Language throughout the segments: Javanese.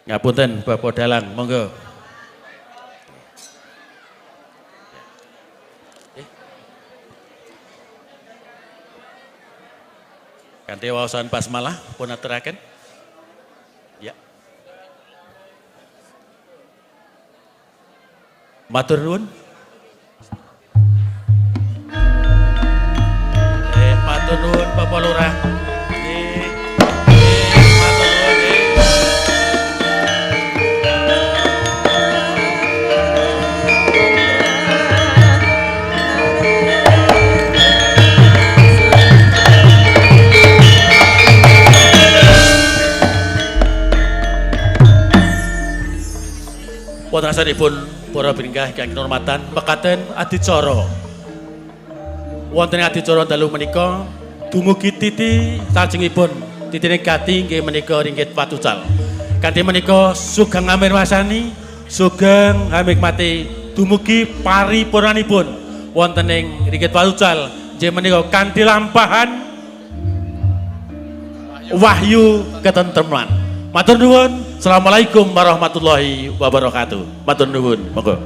Ngapunten Bapak Dalang, monggo. Kanthi wawasan basmalah pun aturaken. Ya. Matur nuwun. Matur nuwun Bapak Lurah. Matur nuwun. Wonten asalipun para bingkah ingkang kinurmatan mekaten adicara. Wonten adicara dalu menika dumugi titi salajengipun titine gati nggih menika ringgit patucal. Kanthi menika sugeng amirwasani, sugeng hamikmati dumugi paripurnanipun wonten ing ringgit patucal nggih menika kanthi lampahan wahyu ketentreman. Matur nuwun. Assalamualaikum warahmatullahi wabarakatuh. Matur nuwun. Monggo.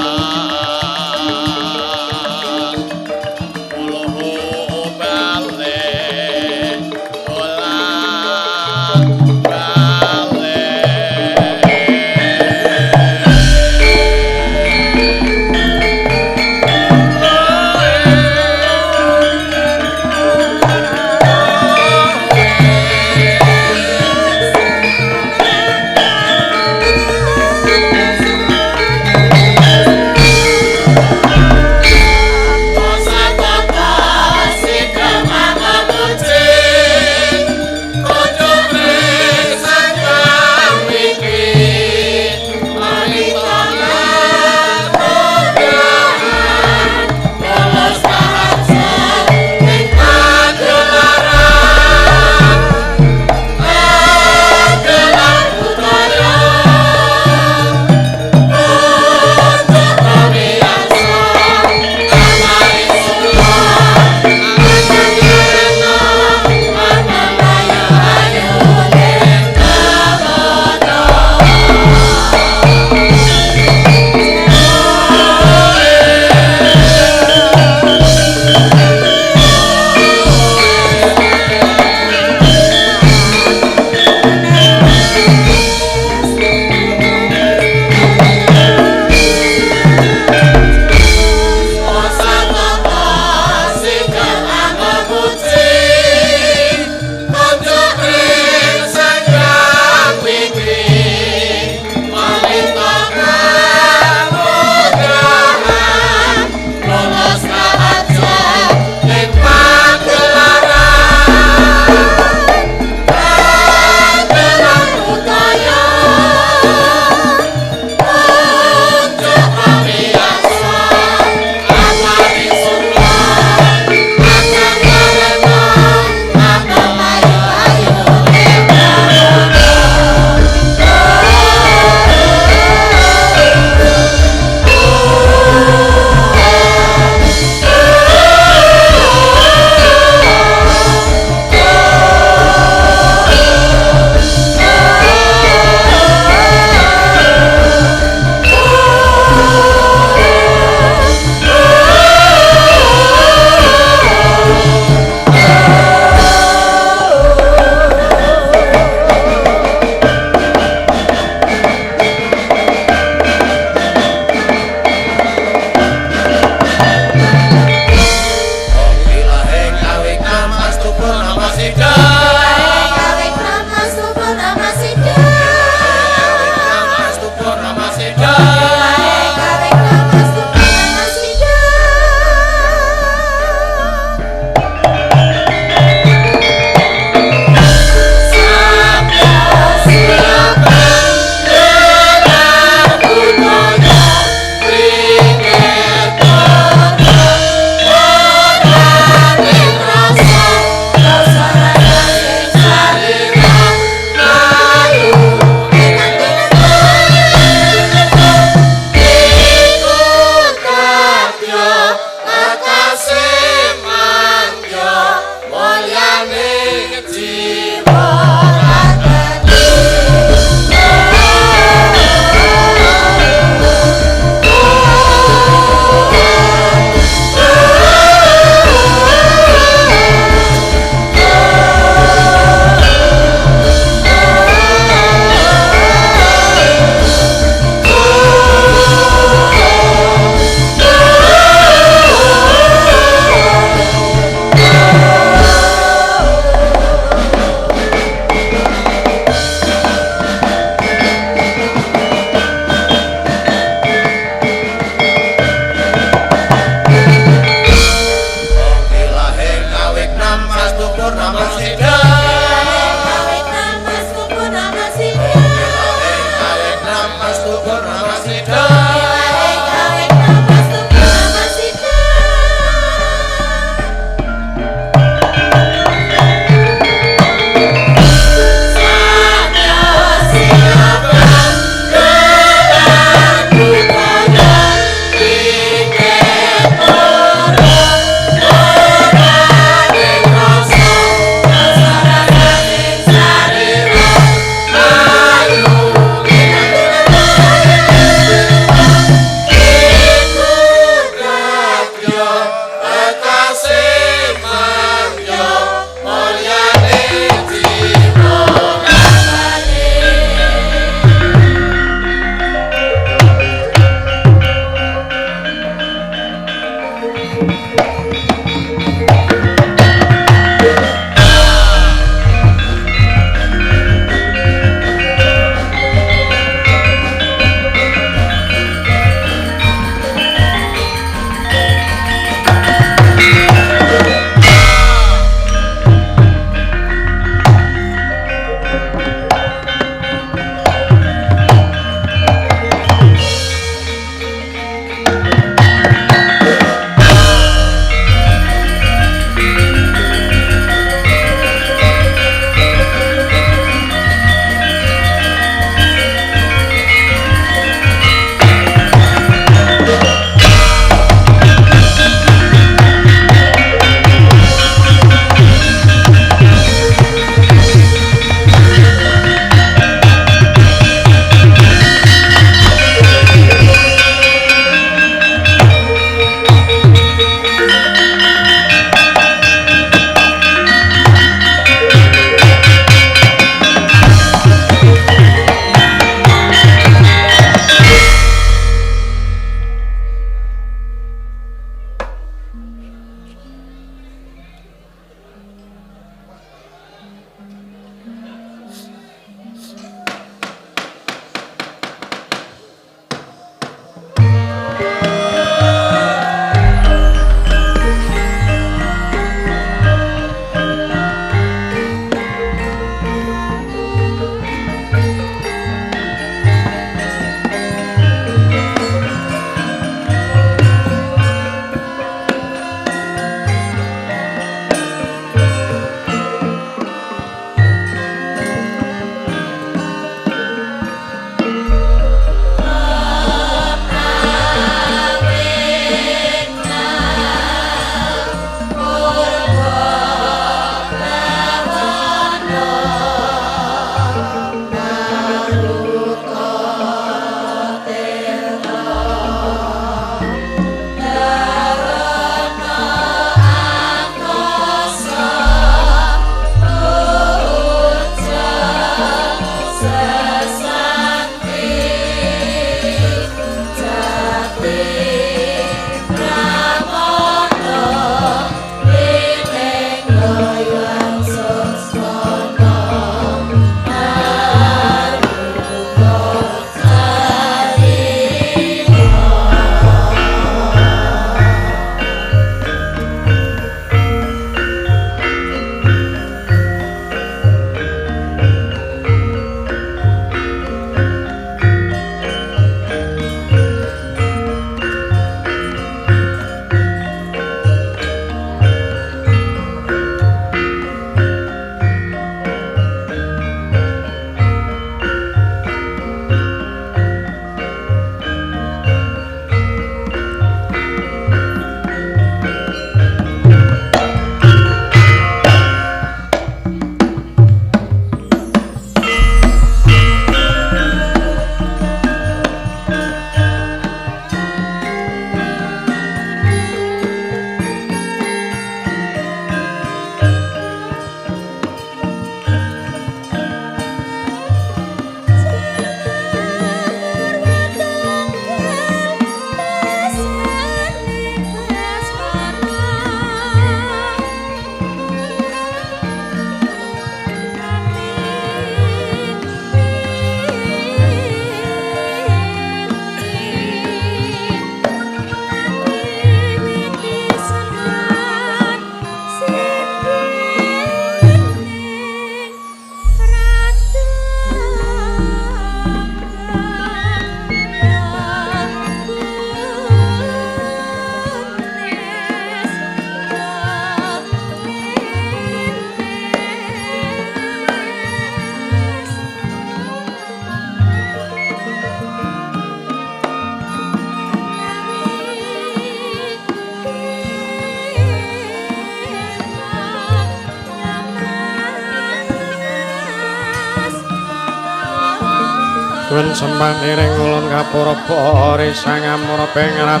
Wen sembah niring ulun kapurba risang amura pengrat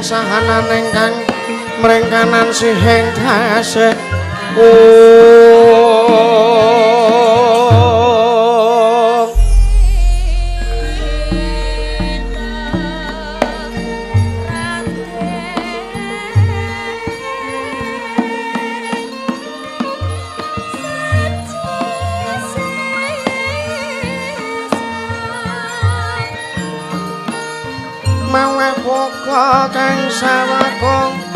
sahanan ingkang mringkanan sihing tasih mawe pokok kang sawakong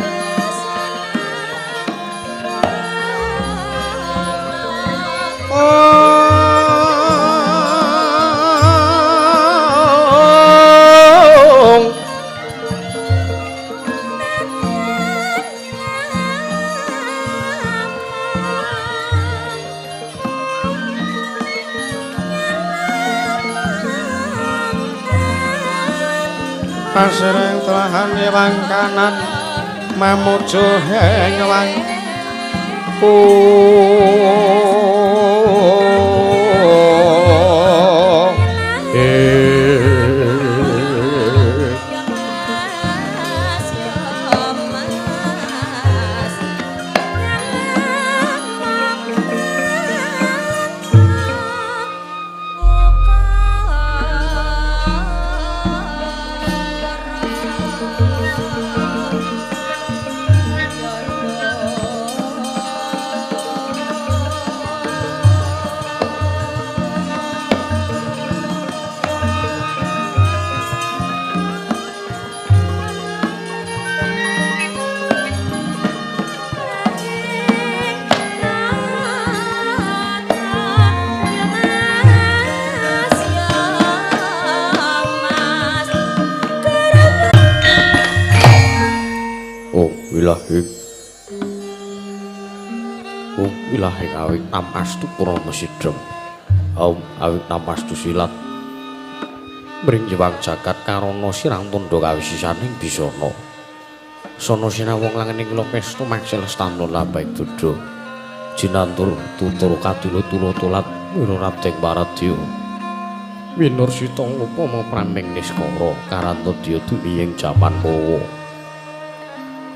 pasireng telahan ewang kanan mamuju hengwang Ilahi awik namastu Purana Sidhem awik namastu silat mring jewang jagat karana sirang tandha kawisisaning bisana sono sinawung langening kula pesta mangsel stanu labaik dodo jinantur tutur kadula tulat wirarabdeng paradya winur sita upama praming niskara karanta dya dumiying jaman Pawa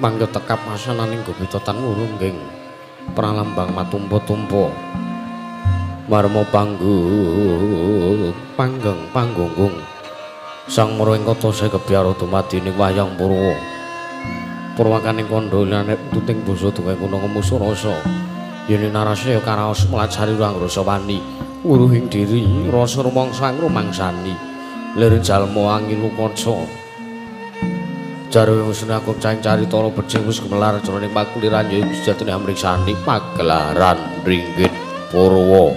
mangga tekap masananing gobitotan urungging pralambang matumpa-tumpa marma panggunggung sang muring kata sekebyara dumadining wayang Purwa purwakaning kandha lan tuting basa duwe guna ngemusu rasa yen narasaya karaos melacari ruang rasa wani uruhing diri rasa rumangsa ngrumangsani lir jalma angin lukaca jarwe wis aku cang carita lara becik wis gemelar jroning pakuliran ya sejatine amriksani pagelaran ringgit Purwa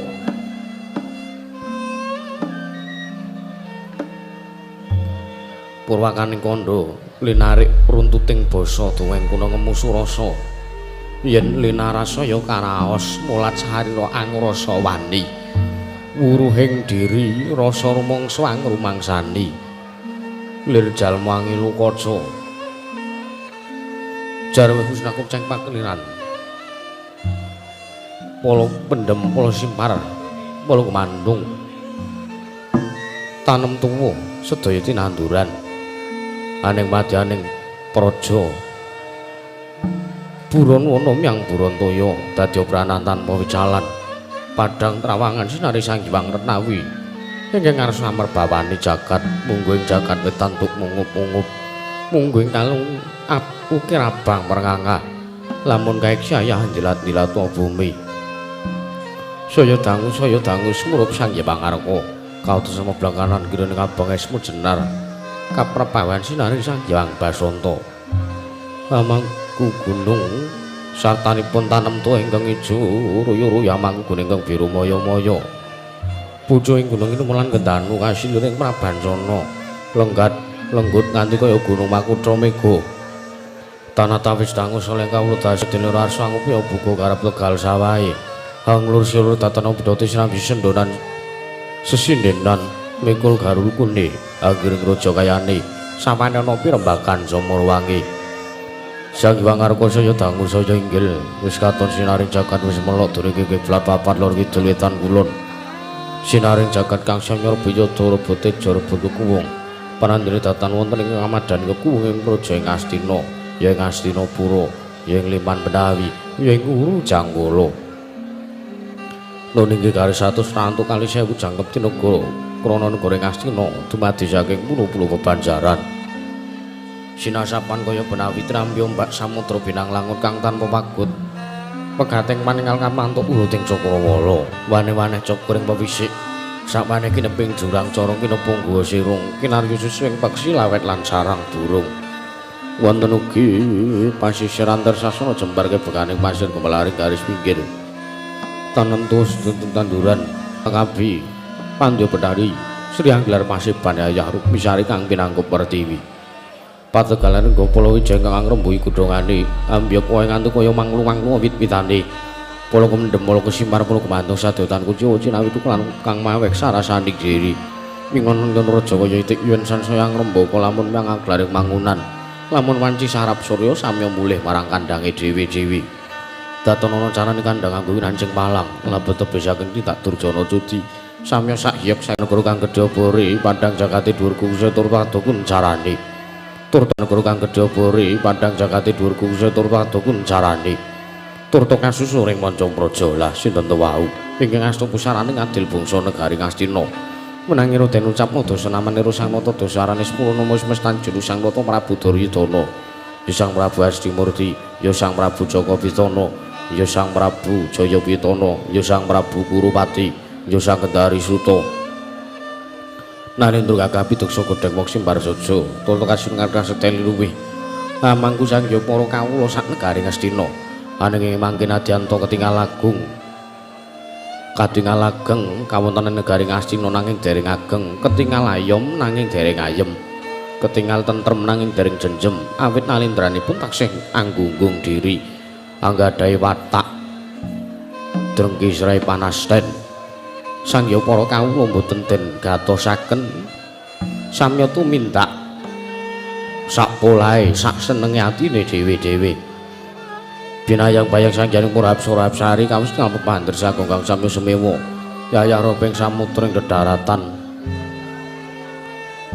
purwakaning kandha linarik runtuting basa duweng kuna ngemusu rasa yen linarasaya karaos mulat sarira angrasa wani wuruhing diri rasa rumangsa ngrumangsani lir jalma angin lukaca jarwe husnaku ceng pakeliran polo pendem polo simpar polo kemandung tanem tuwa sedaya tinanduran aning madyaning praja buron wana miyang buron toya dadi pranan tanpa wicalan padang trawangan sinari sang Hyang Renawi ingkang ngarsa merbawani jagat mungguing jagat wetantuk mungup-mungup mungguing kalung ukir abang perngangah lamun kaik syayah jilat-jilat bumi saya dangu sumurup sang Hyang Arka kautus semoblanganan kirana kabang esmu jenar kaprepawan sinari sang Hyang Basanta amangku gunung sartanipun tanem tuwa ingkang ijo ruyu-ruyu amangku ingkang biru maya-maya pucuk ing gunung Inumelan Gendanu kasiluring Prabancana lenggut nganti kaya gunung Makutha Mega Tanah tawis dangu soleh kawula dasih dene rasa ngupi buka karep tegal sawahe. Hanglur silur tatana bidoti sinambi sendonan sesindenan mikul garul kune anggiring raja kayane samane ana pirembagan Samarawangi. Sang Hyang Arkasa dangu saya inggil wis katon sinaring jagat wis melok durenge kiblat papat lor kidul wetan kulon. Sinaring jagat kang samya Biyada rebote jara bentuk kuwung. Panandhiri datan wonten ing Ramadan kekuwung ing praja ing Astina, ya ing Astinapura, ya ing Liman Benawi, ya ing Uru Janggala. Nun inggih kari 100 rantuk kali 1000 jangkep tinegara krana negara ing Astina dumadi saking pulo-pulo bebanjaran. Sinasapan kaya Benawi trampi ombak samudra binang-langut kang tanpa pagut. Pegateng maninggal kamantuk uluting Cakrawala, wane-wane cokring pewisik. Sakmane kineping jurang corong kinepung guwa sirung, kinaryu susuing peksi lawet lan sarang burung. Wonten ugi pasisir antarsasana jembar kebekaning pasir kemelaring garis pinggir. Tanentus tanduran Kabi Pandya Betari Sri Anggilar Pasiban Yayah Rukmisari kang pinangkup Pertiwi. Pategalan Gopala Wijaya kang ngrembui kudhongane ambyek wae ngantuk kaya manglu-manglu wit-witane. Polo kemendem polo kesimpar polo kemantung sadotan kuci cinawi tukulan kang mawek sarasaning diri. Mingon ngen raja kaya itik yen sansaya ngrembaka lamun mangaglaring mangunan. Lamun wanci sarap surya samya mulih marang kandange dhewe-dhewe. Datanana carane kandhang anggo Nancing Palang lebet tebe saking Titak Durjana Cudi. Samya sak hiyep sak negara kang gedhe bore pandang jagate dhuwur kuwuse tur padukun carane. Tur negara kang gedhe bore pandang jagate dhuwur kuwuse tur padukun carane. Turta kasusu ring manca praja lah sinten wau ingkang astu pusarane ngadil bangsa negari Astina menangi roden ucap dosa namane Sang Nata dosarane 10 nama semestan juru Sang Nata Prabu Duryudana ya Sang Prabu Astimurti ya Sang Prabu Jakabitana ya Sang Prabu Jayapitana ya Sang Prabu Kurupati ya Sang Kendari Suta Narendra Kakabi Duksa Godheng Moksi Mbarsaja turta kasungan kaseteli luwih amangku sang ya para kawula sak negari Astina ananging mangkin adyanto ketingal agung katingal ageng kawontenan negari Astina nanging dereng ageng ketingal ayom nanging dereng ayem ketingal tentrem nanging dereng jenjem awit nalindranipun taksih anggunggung diri anggadhahi watak drengki srai panasten sangya para kawula boten den gatosaken samya tumindak sak polahe sak senenge atine dhewe-dhewe. Binayang bayang sangjaning para apsara apsari kawis ngamuk pandir sagung kang samya semewa yayah roping samudra ing dedharatan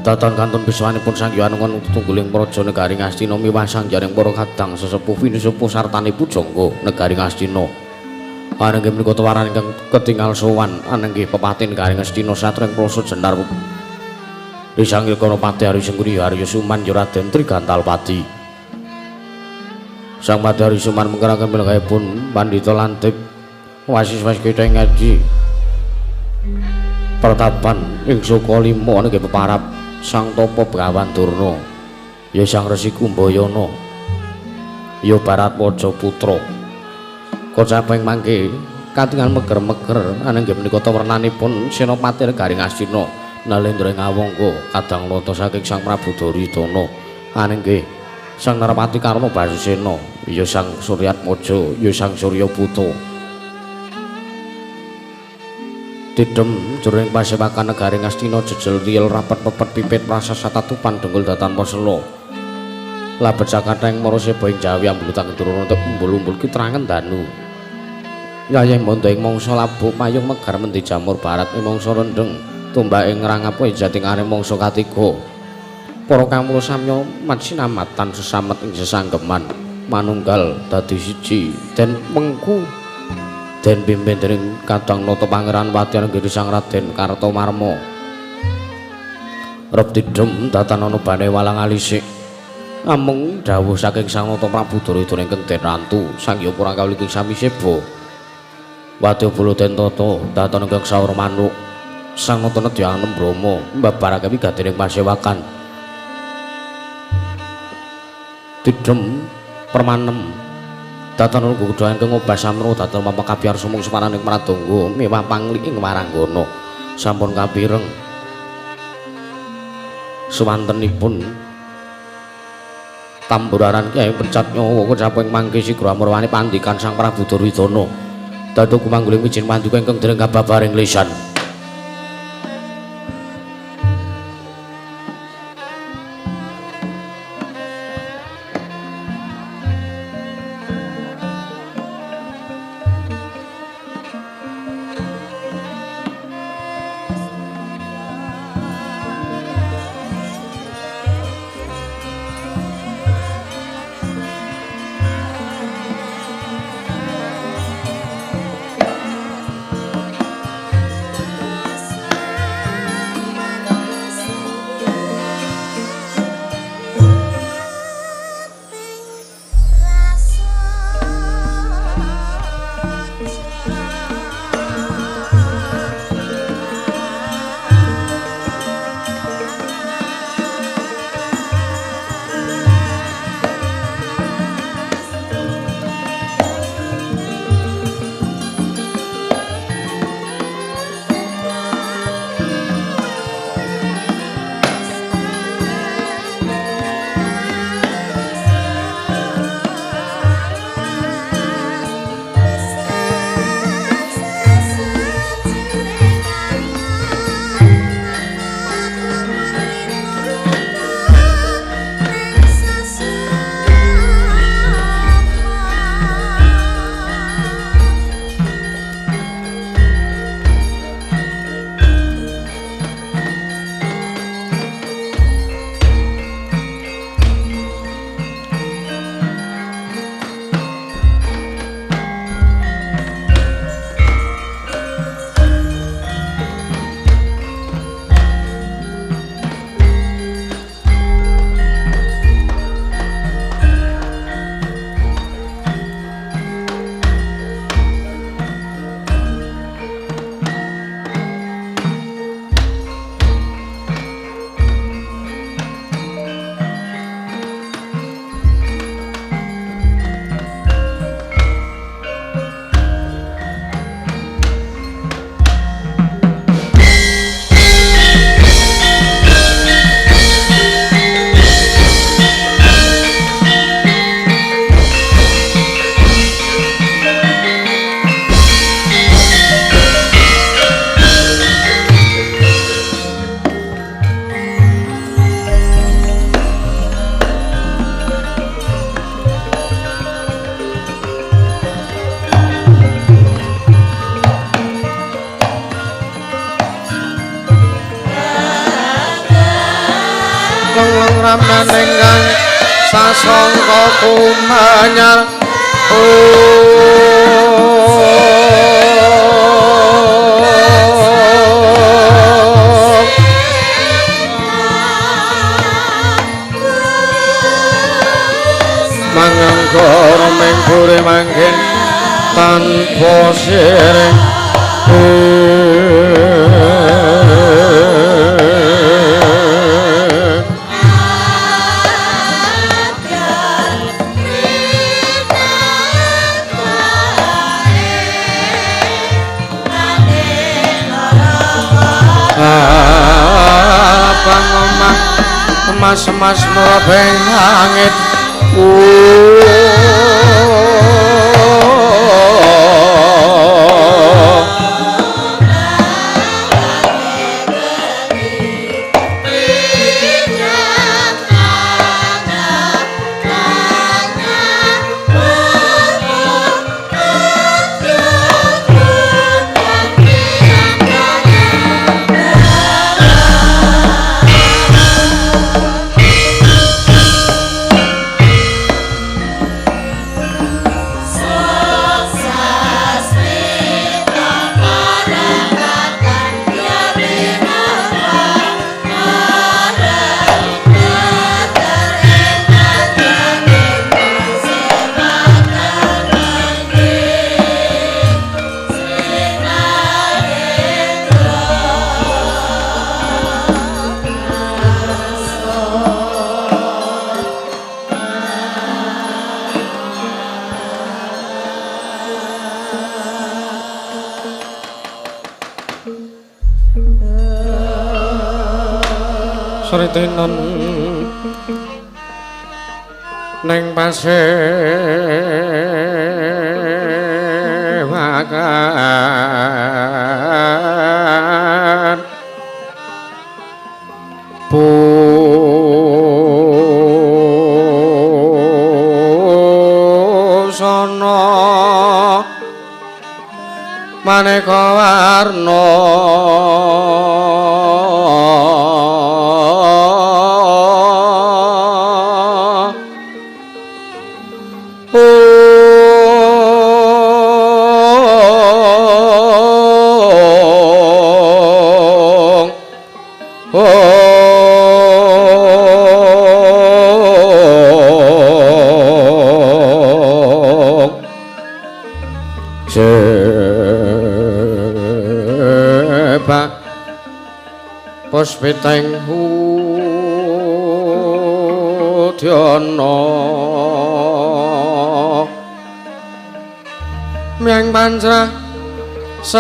datan kantun biswanipun sangya anungan tungguling praja negari Astina miwah sangjaning para kadang sesepuh pinusupuh sartane pujangga negari Astina ananging menika tawaran ingkang ketingal sowan ananging pepati negari Astina satring prasa jenar Risangil Konopati Hari Sengguri Harya Suman Raden Trigantalpati. Sang Madari Suman mengkerakan milkahipun Pandita Lantip wasis-wasis kita ngaji pertapan ing Suka Lima nggih peparap Sang Topo Begawan Durna ya Sang Resi Kumbayana ya Baratwaja Putra kocaping mangke katingal meger-meger ananging menika wernanipun Senopati Negari Astina Nalendra Ngawangga kadang nata saking Sang Prabu Duryudana ananging Sang Narapati Karna Basisena ya Sang Suryatmaja ya Sang Suryaputa didem jroning pasewakan negari Astina jejel riyel rapet pepet pipit prasasata tupan denggul datan Pasela labet sakathing maraseba ing Jawi ambulutang turuna untuk umbul-umbul kitrangen danu yayah mondo ing mangsa labuh mayung megar mendi jamur barat ing mangsa rendeng tumbak ing rangap jating are mangsa katiga. Para kawula samya matsinamatan sesamet ing sesanggeman manunggal dadi siji den mengku den pimpin dening Kadang Nata Pangeran Wadyan Giri Sang Raden Kartamarma rep didem datanana bane walang alisik amung dawuh saking Sang Nata Prabu Duryudana ingkang den rantu Sangya Purangkawali ing sami seba wadya bala den tata datana ingkang sawur manuk Sang Nata nedya anem Brama mbabarake wigadening pasewakan didem permanem datan uga kedhayan kang ngobas samro datan mampak kabiar sumung separaning pradonga mewah pangli ing waranggana sampun kapireng suwantenipun tamburaran Kyai Pencat nyawa kecaping mangke sigra amurwani pandikan Sang Prabu Duryudana dadu kumangguling wijin panduka ingkang dereng kababaring lisan. ramnan ingkang sasongko kumanyar manganggor menggure mangkin tanpa sireng emas-emas murabeng langit Sritenan ning pasewakan busana maneka warna Puspiteng Hudyana miang pancrah sarwa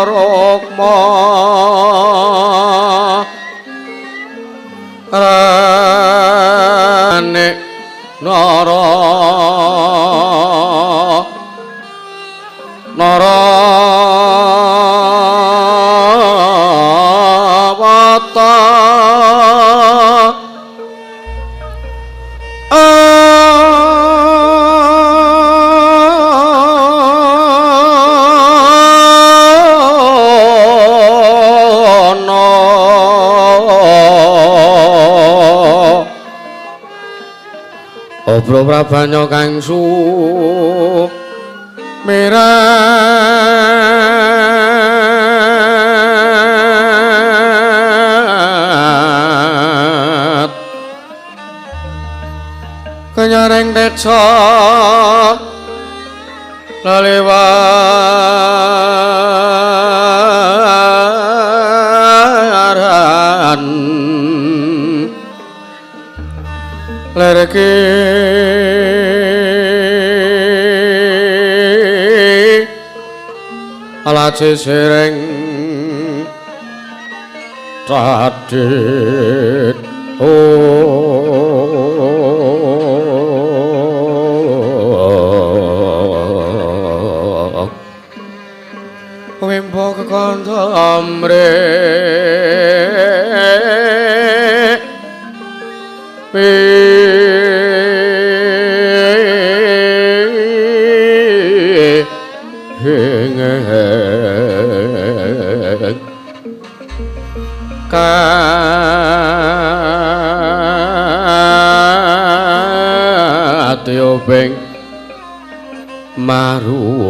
rukma rane nara Narawata Obro prabanya kang sumirat kenyaring deca laliwaran lereki alace sereng radit wimpo kekanta amre Katiopeng maruta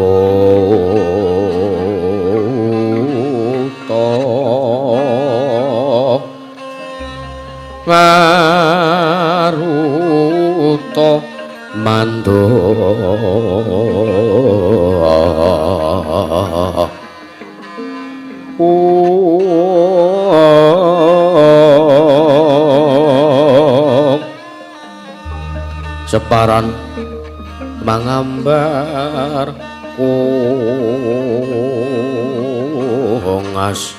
mando separan mangambar kungas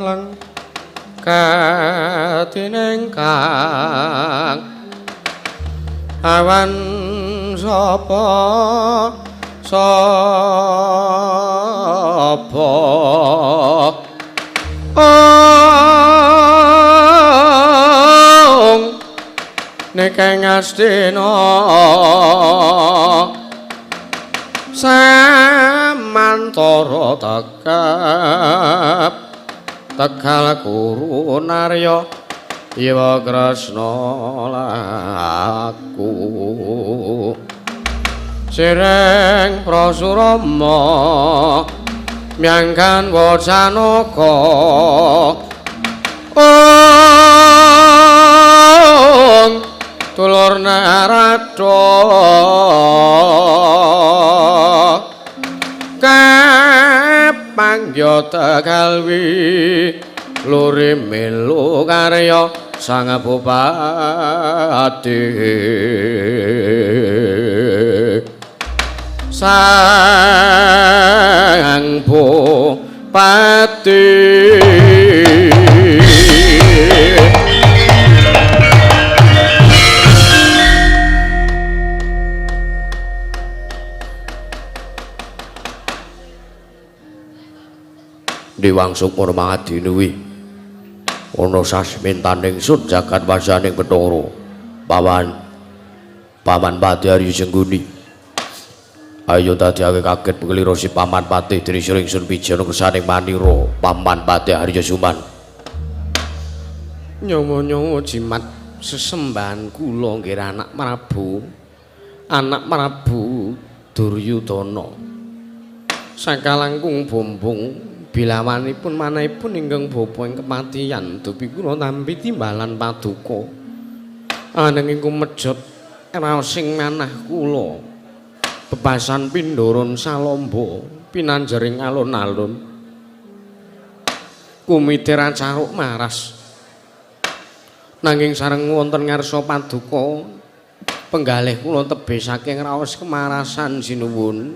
lang katineng kang awan sapa nekeng astina samantara tekal kuru narya Iwa Kresna laku sireng prasurama miangkan wacanaka tulur narada tegalwi lore melu karya sang bupati sang bupati Diwangsuk murmangadi nuwi ana sasmintaning sun jagat wasaning Bathara paman Pati Arya Jengguni ayo dadiake kaget keliro si paman Pati Drisring Sun Bijana kersaning manira paman Pati Arya Suman nyomo-nyomo jimat sesembahan kula nggih anak Prabu Duryudana sakalangkung bombong bilawanipun manahipun ingkang bapa ing kematian dupi kula tampi timbalan paduka ananging kumejot raos sing manah kula bebasan pindharan salamba pinanjering alun-alun kumiter caruk maras nanging sareng wonten ngarsa paduka penggalih kula tebih saking raos kemarasan sinuwun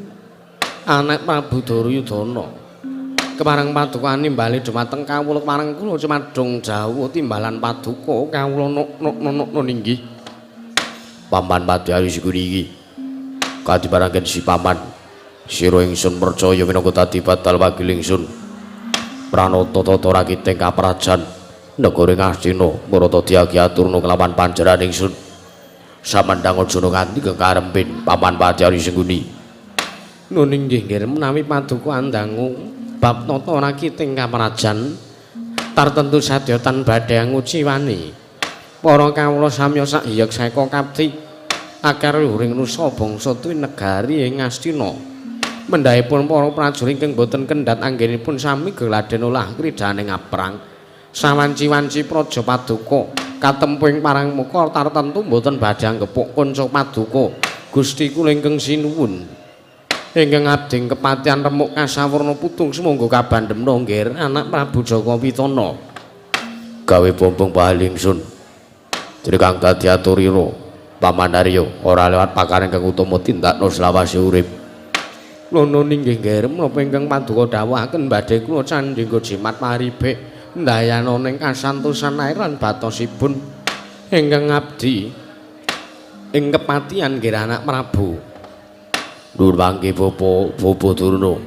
anak Prabu Duryudana kemarang paduka nimbali dumateng kawula marang kula cumadung jawuh timbalan paduka kawula nok ninggih paman Pati Arya Jengguni iki kadiparangen si paman sira ingsun percaya minangka dadi batal wakil ingsun pranata tata rakiting kaprajan negara Ngastina marata diagi aturna kelawan panjenengan ingsun samandang aja nganti kekarempin paman Pati Arya Jengguni nun inggih nggih menawi paduka andangu bab nata rakiting kaprajan tartentu sadyotan badhe nguci wani para kawula samya sahyeg seka kapti akar luhuring nusa bangsa tuwi negari ing Ngastina mendhahipun para prajurit ingkang boten kendhat anggenipun sami geladen olah kridaning aprang sawanci-wanci praja paduka katempuing parang muka tartentu boten badhe anggepuk kanca paduka Gusti kula ingkang sinuwun ingkang abdi kepatihan remuk kasawurna putung semonggo kabandhemna nggih anak Prabu Jaka Pitana gawe bombong paling sun dirkang dadi aturira paman Arya ora lewat pakaring kang utama tindakna selawase urip lono ninggih nggih menapa ingkang paduka dawuhaken badhe kula candhingga jimat maribek ndayana ning kasantosan airan batosipun ingkang abdi ing kepatihan nggih anak Prabu Nur mangke Bapa Durna.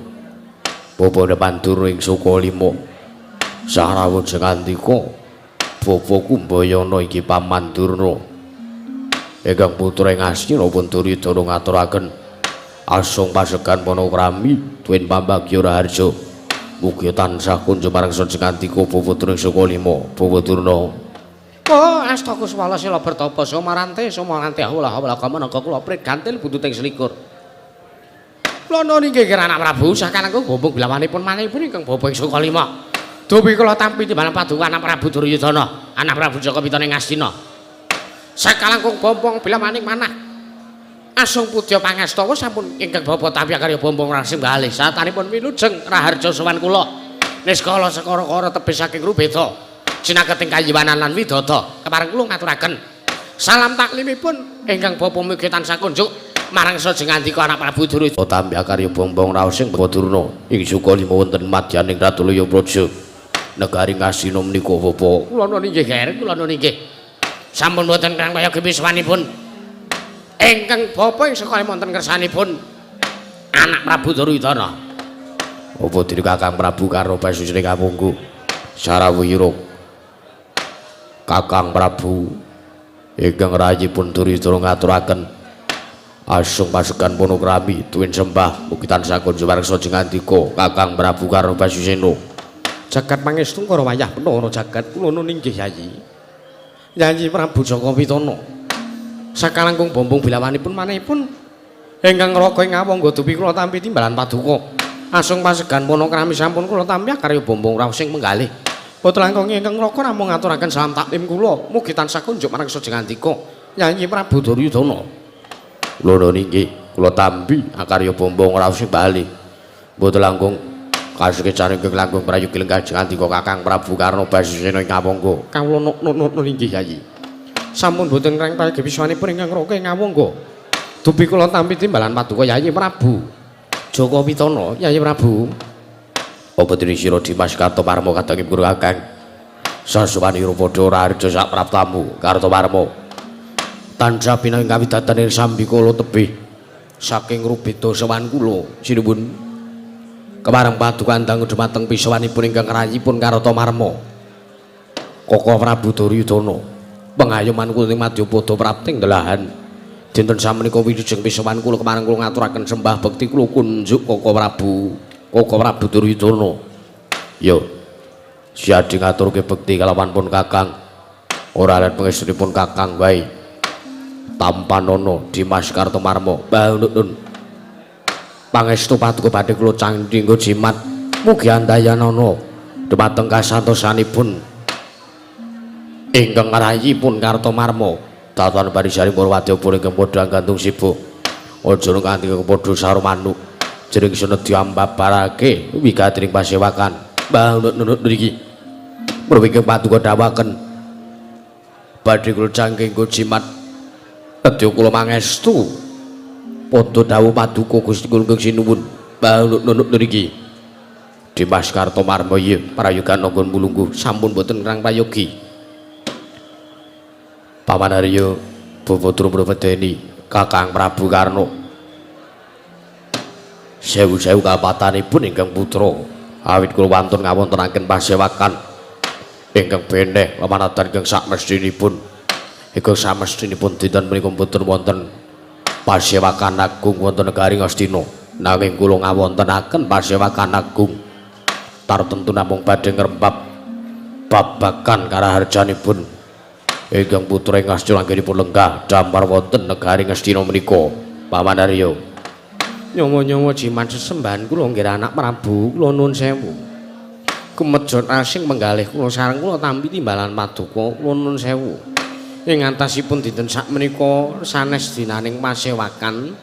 Bapa depan Durna ing Sukalima. Sarawuh jengandika Bapa Kumbayana iki paman Durna. Ingkang putra ing Astina pun Duryudana ngaturaken asung pasegan panakrami tuwin pambagya raharja. Mugi tansah kunjuk marang sajengandika Bapa Durna ing Sukalima. Bapa Durna. Oh, astaga swala sila bertapa somarante Allah kamana kula prit gantil buntuting selikur. Lono nggih anak Prabu sakalengkung bombong bilawanipun manihipun ingkang bapa ing Sukalima. Dupi kula tampi timbalan paduka anak Prabu Duryudana, anak Prabu Jaka Pitana ing Ngastina. Sakalengkung bombong bilawaning manah. Asung pudya pangastawa sampun ingkang bapa tampi karya bombong rasing bali. Satanipun wilujeng raharja sowan kula. Niskala sekara-kara tebih saking rubeda. Cinaketing kayiwanan lan widada. Kepareng kula ngaturaken salam taklimipun ingkang bapa mugi tansah kunjuk marang sajengandika anak Prabu Duryudana tampi karya bombong raosing Bapa Durna ing Sukalima wonten madyaning Ratu Layapraja negari Ngastina menika Bapa kula nggih kula nggih sampun boten kang kaya kepiswanipun ingkang Bapa ing Sukalima wonten kersanipun anak Prabu Duryudana apa diri Kakang Prabu karo pasusune kamunggu sarawuh Kakang Prabu ingkang rayipun Duryudana ngaturaken asung pasukan panakrami tuwin sembah mugi tansah kunjuk marang sajengandika Kakang Prabu karo Basusena jagat pangestu karo wayah penara jagat kula ninggih Yayi Prabu Jaka Pitana sakalengkung bombong bilawanipun manihipun ingkang raga ing awangga dupi kula tampi timbalan paduka asung pasegan panakrami sampun kula tampi karya bombong raos sing menggalih boten langkung ingkang raga namung ngaturaken salam taklim kula mugi tansah kunjuk marang sajengandika Yayi Prabu Duryudana Lono nggih kula tampi akarya bombong raos sing bali. Mboten langkung Kasukecan ingkang langkung prayogi lenggah ngandika Kakang Prabu Karna Basisena ing ngawangga. Kawula nggih Yayi. Sampun boten reng prayogi wiswanipun ingkang roke ngawangga. Dupi kula tampi timbalan paduka Yayi Prabu. Joko Pitana Yayi Prabu. Apa dene sira Dimas Kartomarma kadangipun Guru Kakang. Sasuwani padha ora arja sak praptamu Kartomarma. Tansah pinanggih kawidadaning sambikala tebih saking rubeda sowan kula sinuwun. Kemareng padukan dangu dumateng pisawanipun ingkang rayipun Kartomarma. Koko Prabu Duryudana pengayoman kula ing Madyapada prapting delahan. Dinten samenika wilujeng pisawan kula kemareng kula ngaturaken sembah bekti kula kunjuk Koko Prabu Duryudana. Yo. Siadi ngaturke bekti kalawan pun Kakang. Ora lan pangestunipun Kakang wae. Tampanana Dimas Kartomarma. Baunun. Pangestu paduka badhe kula candhingga jimat mugi andayanana dhumateng kasantosanipun ingkang rayipun Kartomarma. Tatan barisaring para wadyabala ingkang padha gantung sibuk. Aja nganti padha sarung manuk. Jering senedya ambabarake wigatining pasewakan. Mbah niki mriki paduka dhawaken badhe kula cangkengga jimat nedya kula mangestu padha dawuh paduka Gusti kula sinuwun. Mbah niki Dimas Kartomarma ieu prayogan anggon mulungguh sampun boten kirang prayogi. Pamanarya Bapada Mrepedeni Kakang Prabu Karna. Sewu-sewu kapatanipun ingkang putra awit kula wantun ngawontenaken pasewakan ingkang beneh pamanatan ingkang sakmestinipun. Ingkang samestinipun dinten menika boten wonten pasewakan agung wonten negari Ngastina. Nanging kula ngawontenaken pasewakan agung tartemtu namung badhe ngrembab babagan karaharjanipun ingkang putra ing Ngastina anggenipun lenggah dampar wonten negari Ngastina menika. Pamanarya nyowo-nyowo jimat sesembahan kula nggih anak Prabu kula nuwun sewu. Kemejon asing menggalih kula sareng kula tampi timbalan paduka kula nuwun sewu. Ing antasipun dinten sakmenika sanes dinaning pasewakan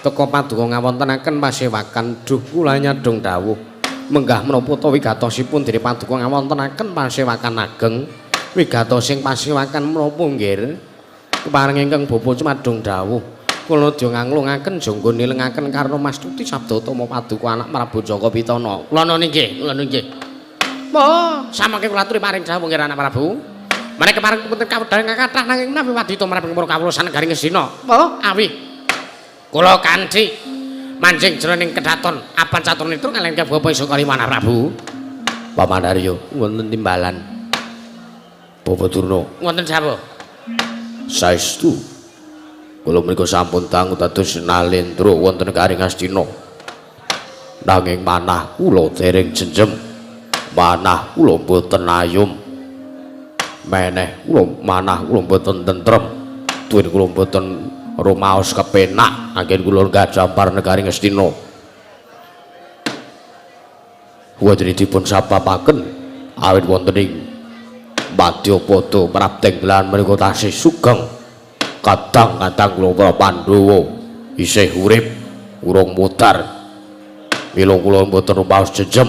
teka paduka ngawontenaken pasewakan duh kula nyadong dawuh menggah menapa ta wigatosipun dene paduka ngawontenaken pasewakan ageng wigatosing pasewakan menapa nggih kepareng ingkang bapa cumadong dawuh kula nedya nganglungaken jangga nilengaken karna mastuti sabda utama paduka anak Prabu Joko Pitana. Kula nggih Mbah samangke kula aturi paring dawuh nggih anak Prabu. Menika kepareng punten kawedhang kathah nanging nami wadita marang para kawula sanegari Ngastina. Mbah awi kula kanthi manjing jroning kedhaton apan caturnitur kaliyan Bapak iso kalimana Prabu. Pamanarya wonten timbalan Bapak Durna. Wonten sawuh. Saestu kula menika sampun dangu dados nalendra wonten negari Ngastina. Nanging manah kula dereng jenjem. Manah kula boten ayum. Meneh kula manah kula boten tentrem. Duwin kula boten rumaos kepenak anggen kula ngadampar negari Ngastina. Wadri dipun sababaken awit wonten ing Madyapada prapting lan menika tasih sugeng. Kadang-kadang kula para Pandhawa isih urip urung mudhar. Mila kula mboten rumaos jejem,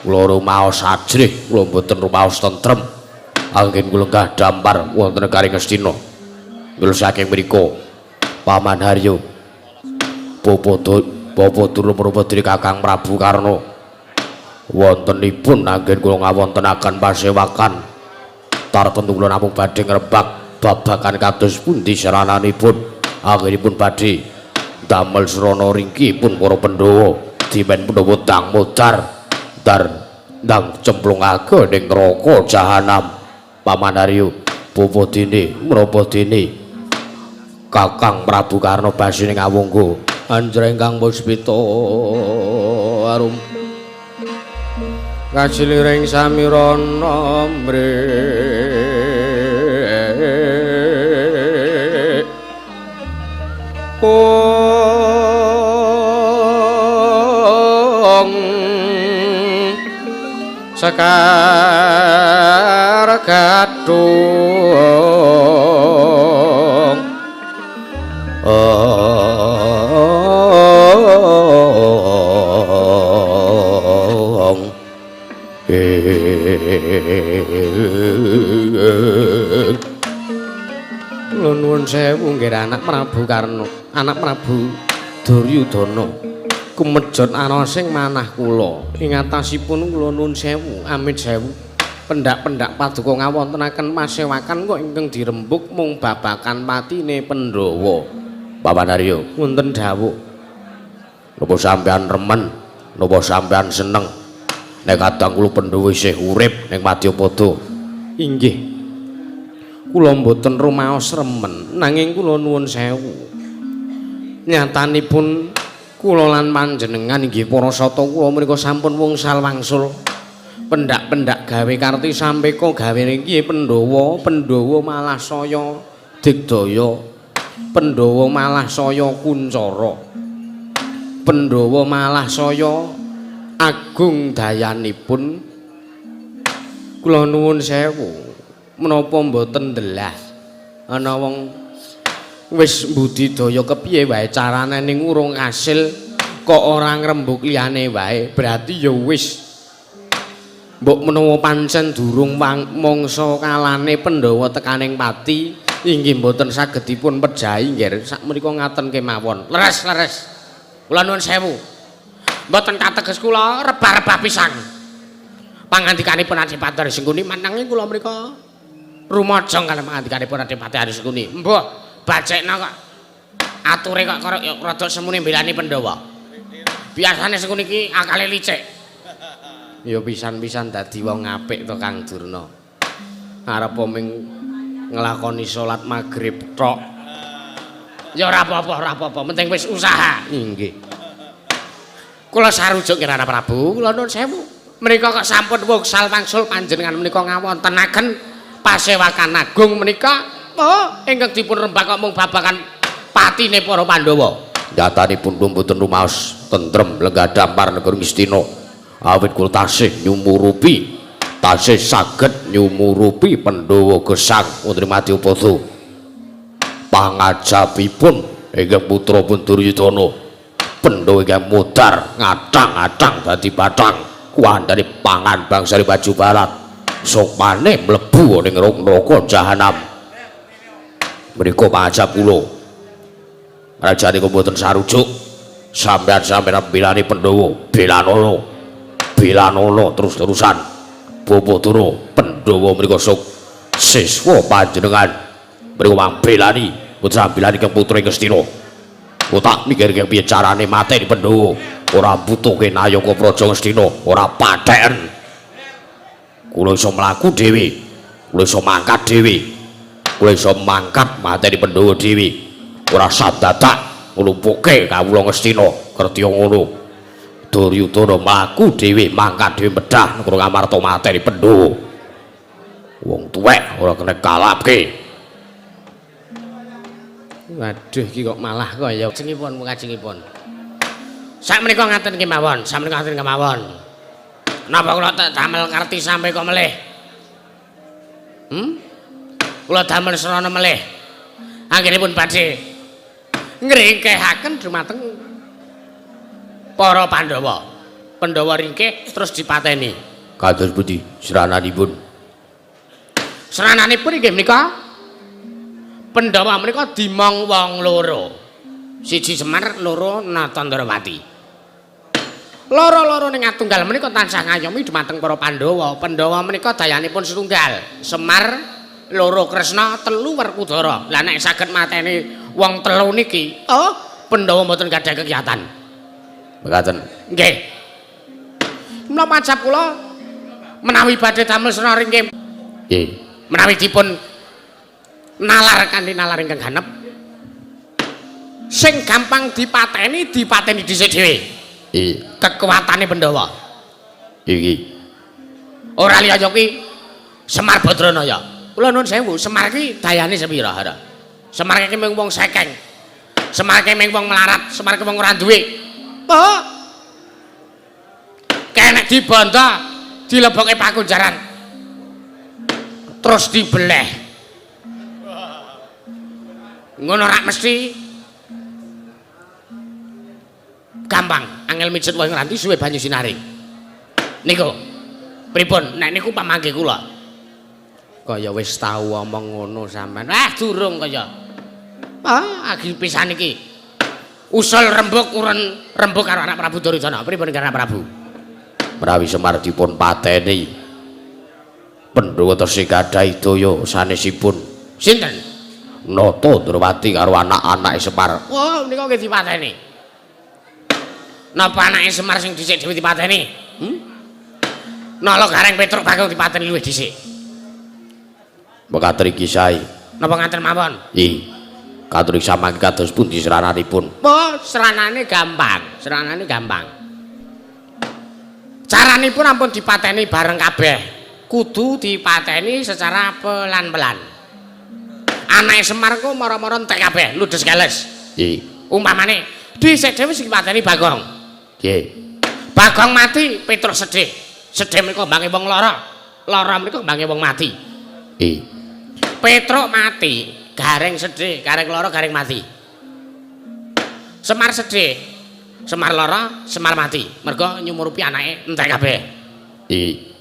kula rumaos ajrih, kula mboten rumaos tentrem. Anggen kula ngadampar wonten negari Ngastina. Mila saking mriku Paman Haryo Bapa Durna Mrepedeni Kakang Prabu Karna wontenipun anggen kula ngawontenaken pasewakan tartemtu kula namung badhe ngrebak babagan kados pundi sarananipun anggenipun badhe damel srana ringkihipun para Pandhawa dimen Pandhawa dang modar ndang cemplungake ning neraka jahanam. Paman Haryo Bapa Dene Mrepedeni Kakang Prabu Karna Basine ngawungga anjreng kang puspita arum kajiliring samirana mrek ong sekar gadung Kula nuwun sewu nggih anak Prabu Karna, anak Prabu Duryudana. Kumejot ana sing manah kula. Ing atasipun kula nuwun sewu, amit sewu. Pendak-pendak paduka ngawontenaken masewakan kok ingkang dirembuk mung babakan patine Pandhawa. Paman Arya, Wonten dawuh. napa sampean remen, napa sampean seneng nek kadang kula Pandhawa isih urip ning Madyapada? Inggih. Kula mboten rumaos remen, nanging kula nuwun sewu. Nyatanipun kula lan panjenengan inggih para sata kula menika sampun wungsal wangsul. Pendak-pendak gawe karti sampeka gawe niki Pandhawa, Pandhawa malah saya digdaya. Pandhawa malah saya kuncara. Pandhawa malah saya agung dayanipun. Kula nuwun sewu. Menapa mboten ndelah ana wong wis mbudidaya kepiye wae carane ning urung asil kok ora ngrembug liyane wae berarti ya wis mbok menawa pancen durung mangsa kalane Pandhawa tekaning pati inggih mboten saged dipun pejahi nggih sakmenika ngaten kemawon leres kula nuwun sewu mboten kateges kula rebah-rebah pisan pangandikanipun Adipati Harisengkuni mananging kula mrika rumajeng kalih pangandikanipun Adipati Harisengkuni. Mbah, bacekna kok ature kok rada semune mbelani Pandhawa. Biasane Sengkuni iki akale licik. Ya pisan-pisan dadi wong apik to Kang Durna. Arep ming nglakoni salat magrib tok. Ya ora apa-apa, penting wis usaha. Inggih. Kula sarujuk Kirana Prabu, kula nuwun sewu. Menika kok sampun wungsal wangsul panjenengan menika ngawontenaken pasewakan agung menika ingkang dipun rembak kok mung babagan patine para Pandhawa. Nyatanipun kula mboten rumaos tentrem lenggah dampar negara Ngastina. Awit kula tasih nyumurupi, tasih saged nyumurupi Pandhawa gesang wonten Madyapada. Pangajabipun ingkang putrapun Duryudana. Pandhawa ingkang mudhar ngatang-atang dadi bathang kuwandane pangan bangsane baju barat. Sok maneh mlebu ning neraka jahanam. Menika pangajab kula. Rajane kok mboten sarujuk. Sampeyan bilani Pandhawa, Belanana terus-terusan. Babatara Pandhawa menika sok siswa panjenengan. Menika mambelani, mboten sambilani kang putra Ngastina. Otak mikir piye carane mateni Pandhawa. Ora butuhke Nayaka Praja Ngastina, ora patheken. Kula iso mlaku dhewe, kula iso mangkat dhewe, kula iso mangkat mateni Pandhawa dhewe. Ora sadadak nglumpuke kawula Ngastina, kertiya ngono. Duryudana mlaku dhewe, mangkat dhewe medhah ning Ngamarta mateni Pandhawa. Wong tuwek ora kena kalapke. Waduh iki kok malah kaya jengipun mukajengipun. Sakmenika ngaten kemawon, sakmenika ngaten kemawon. Napa kula tak damel ngerti sampai kok melih? Kula damel srana melih. Anggenipun badhe ngringkehaken dumateng para Pandhawa. Pandhawa ringkeh terus dipateni. Kados pundi serananipun? Serananipun inggih menika Pandhawa menika dimong wong loro. Siji Semar, loro Natandrawati. Loro-loro ning atunggal menika tansah ngayomi dumateng para Pandhawa. Pandhawa menika dayanipun setunggal. Semar, loro Kresna, telu Werkudara. Lah nek saged mateni wong telu niki, Pandhawa mboten gadah kegiatan. Mekaten. Nggih. Menapa pacap kula menawi badhe damel sena ringkih. Nggih. Menawi dipun nalar kanthi nalar ingkang ganep. Sing gampang dipateni dhisik dhewe. Kekuatane Pandhawa. Iki. Ora liya kuwi Semar Badranaya. Kula nuwun sewu, Semar iki dayane sepira, Hara? Semar iki mung wong sekeng. Semar iki mung wong melarat, Semar iki wong ora duwe. Kenek dibondo, dilebokke pakunjaran. Terus dibeleh. Ngono rak mesti gampang, angel mijet wae nganti suwe banyu sinari. Niku pripun? Nek niku pamanggih kula. Kaya wis tau omong ngono sampean. Durung kaya. Agi pisan iki. Usul rembug rembug karo anak Prabu Duryudana. Pripun anak Prabu? Menawi Semar dipun pateni Pandhawa tesih gadhahi daya sanesipun. Sinten? Nata Ndrawati karo anak-anake Semar. Oh, menika nggih dipateni. Napa anake Semar sing dhisik dhewe dipateni? Nala Gareng Petruk Bagong dipateni luwih dhisik. Mekaten iki sae. Napa ngaten mawon? Nggih. Katurik samangke kados pundi serananipun? Oh, seranane gampang. Seranane gampang. Caranipun ampun dipateni bareng kabeh. Kudu dipateni secara pelan-pelan. Anake Semar ku mara-mara entek kabeh, ludes keles. Nggih. Umpamane dhisik dhewe sing dipateni Bagong. Nggih. Bagong mati, Petruk sedih. Sedih menika mbange wong lara. Lara menika mbange wong mati. Nggih. Petruk mati, Gareng sedih, Gareng lara, Gareng mati. Semar sedih, Semar lara, Semar mati. Mergo nyumurupi anake entek kabeh. Nggih.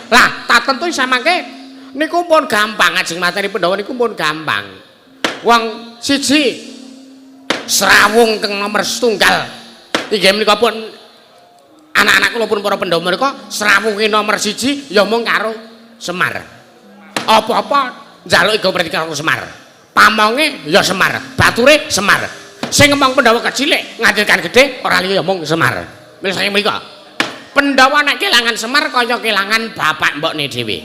Lah, tak tentu samangke niku pun gampang ajeng materi Pandhawa niku pun gampang. Wong siji Srawung keng nomor setunggal. Inggih menika pun anak-anak kula pun para Pandhawa menika Srawunge nomor siji ya mung karo Semar. Apa-apa njaluk iga preti karo Semar. Pamonge ya Semar, bature Semar. Sing ngomong Pandhawa kecilik ngantilkan gedhe ora liya ya mung Semar. Milih saya mriko. Pandhawa nek kelangan Semar kaya kelangan bapak mbokne dhewe.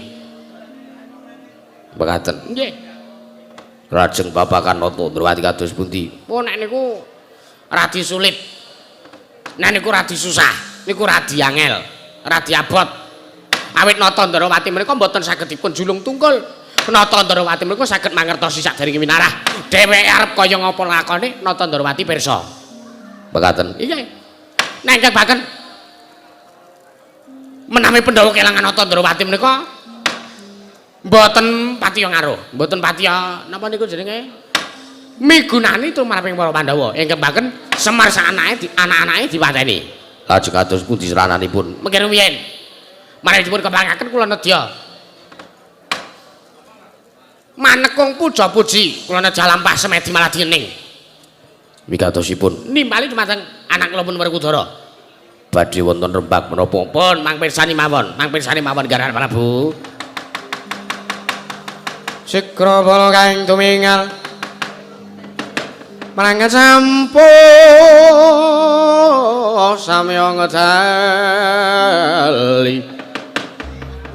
Mekaten. Nggih. Lajeng babakan Nata Ndrawati kados pundi? Oh nek niku radi sulit. Nek niku radi susah, niku radi angel, radi abot. Awit Nata Ndrawati menika mboten saged dipun julung tungkul. Nata Ndrawati menika saged mangertosi sakderenge minarah. Dheweke arep kaya ngapa lakone Nata Ndrawati pirsa. Mekaten. Iya. Nek baken menawi Pandhawa kelangan Nata Ndrawati menika mboten patiya ngaruh, mboten patiya napa niku jenenge migunani tumraping para Pandhawa. Ingkang baken Semar sak anak-anake dipateni. Lajeng kados pundi serananipun? Mengkene wiyen. Mari dipun kembangaken kula nedya. Manekung puja-puji kula nedya lampah semedi maladi ening. Mikatosipun Nimbali dumateng anak kula pun Werkudara. badhe wonten rembag menapa? Pun mangpirsani mawon Garang Prabu. Sikra bala kaing tumingal marangga sampun samya ngedali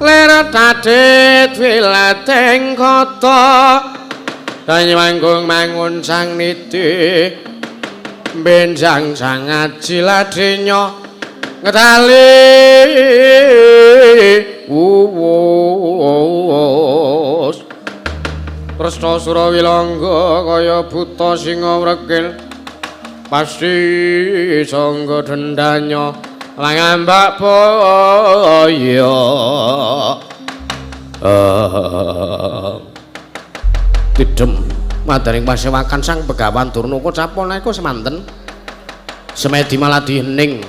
lera tadit wilateng kota danyi manggung mangun sang niti benjang sangat jiladenya ngedali Kresna Surawilangga kaya buta singa wrekil pasti sangga dendanya langambak boyo tidem madaning pasewakan sang Begawan Durna Capana iku semanten semedi maladi hening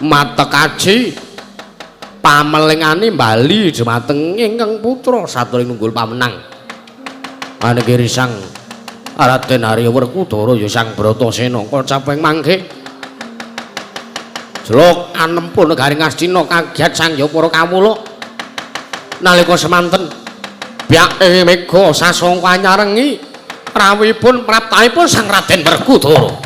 mata kaji pamelingane bali dumateng ingkang putra saturing nunggul pamenang anegiri sang Raden Arya Werkudara ya sang Bratasena kacaping mangke jeluk anempun negaring Astina kagiat sang ya para kawula nalika semanten biake mega sasongko nyarengi rawuhipun praptahipun sang Raden Werkudara.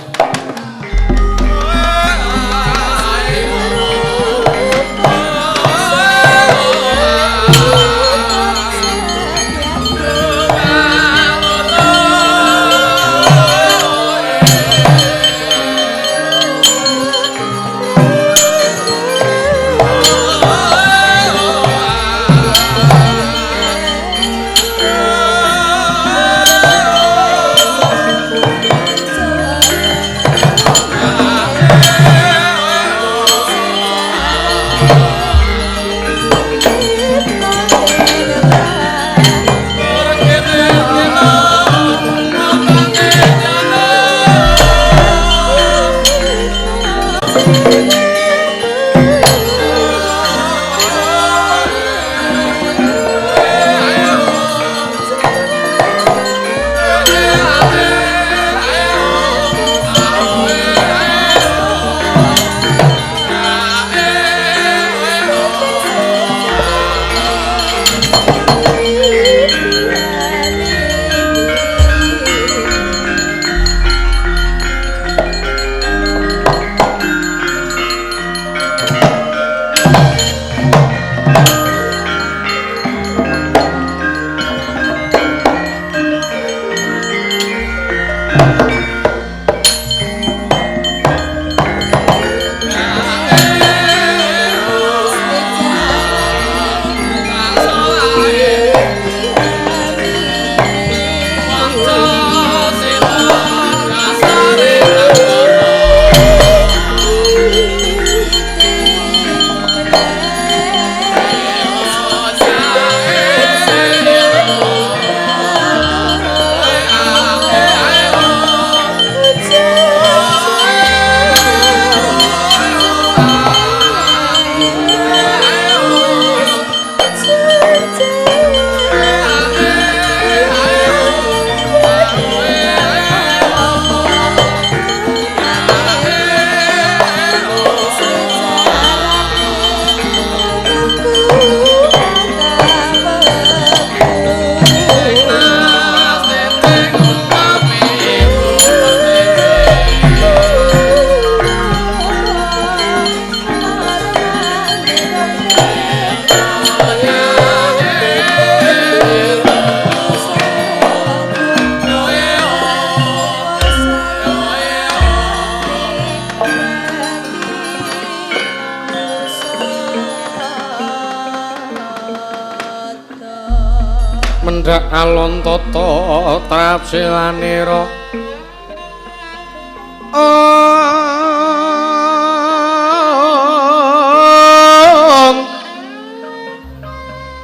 mendak alon tata trapsilanira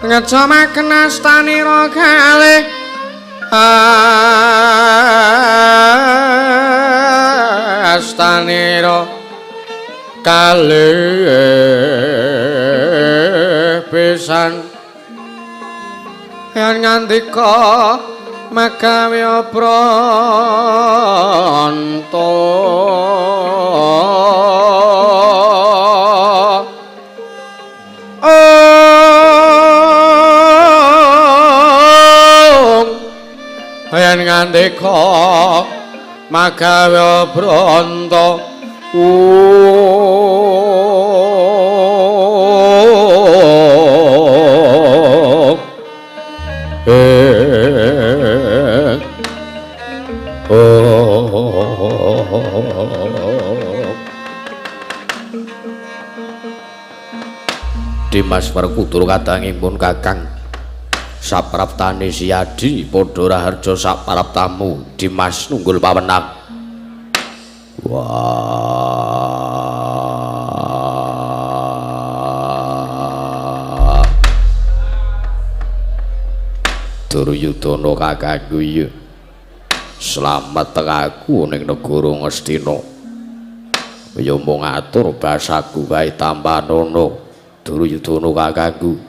ngejamaken astanira kalih astanira kalih pisan yen ngandika magawe pranto yen ngandika magawe pranto Dimas Werkudara kadangipun Kakang sapraptane Siyadi padha raharja sapraptamu Dimas nunggul pawenang. Wah. Duryudana kakangku ya. Slamet tekaku ning negara Ngastina. Ya mung atur basaku kae Tampanono. Duryudana kakangku.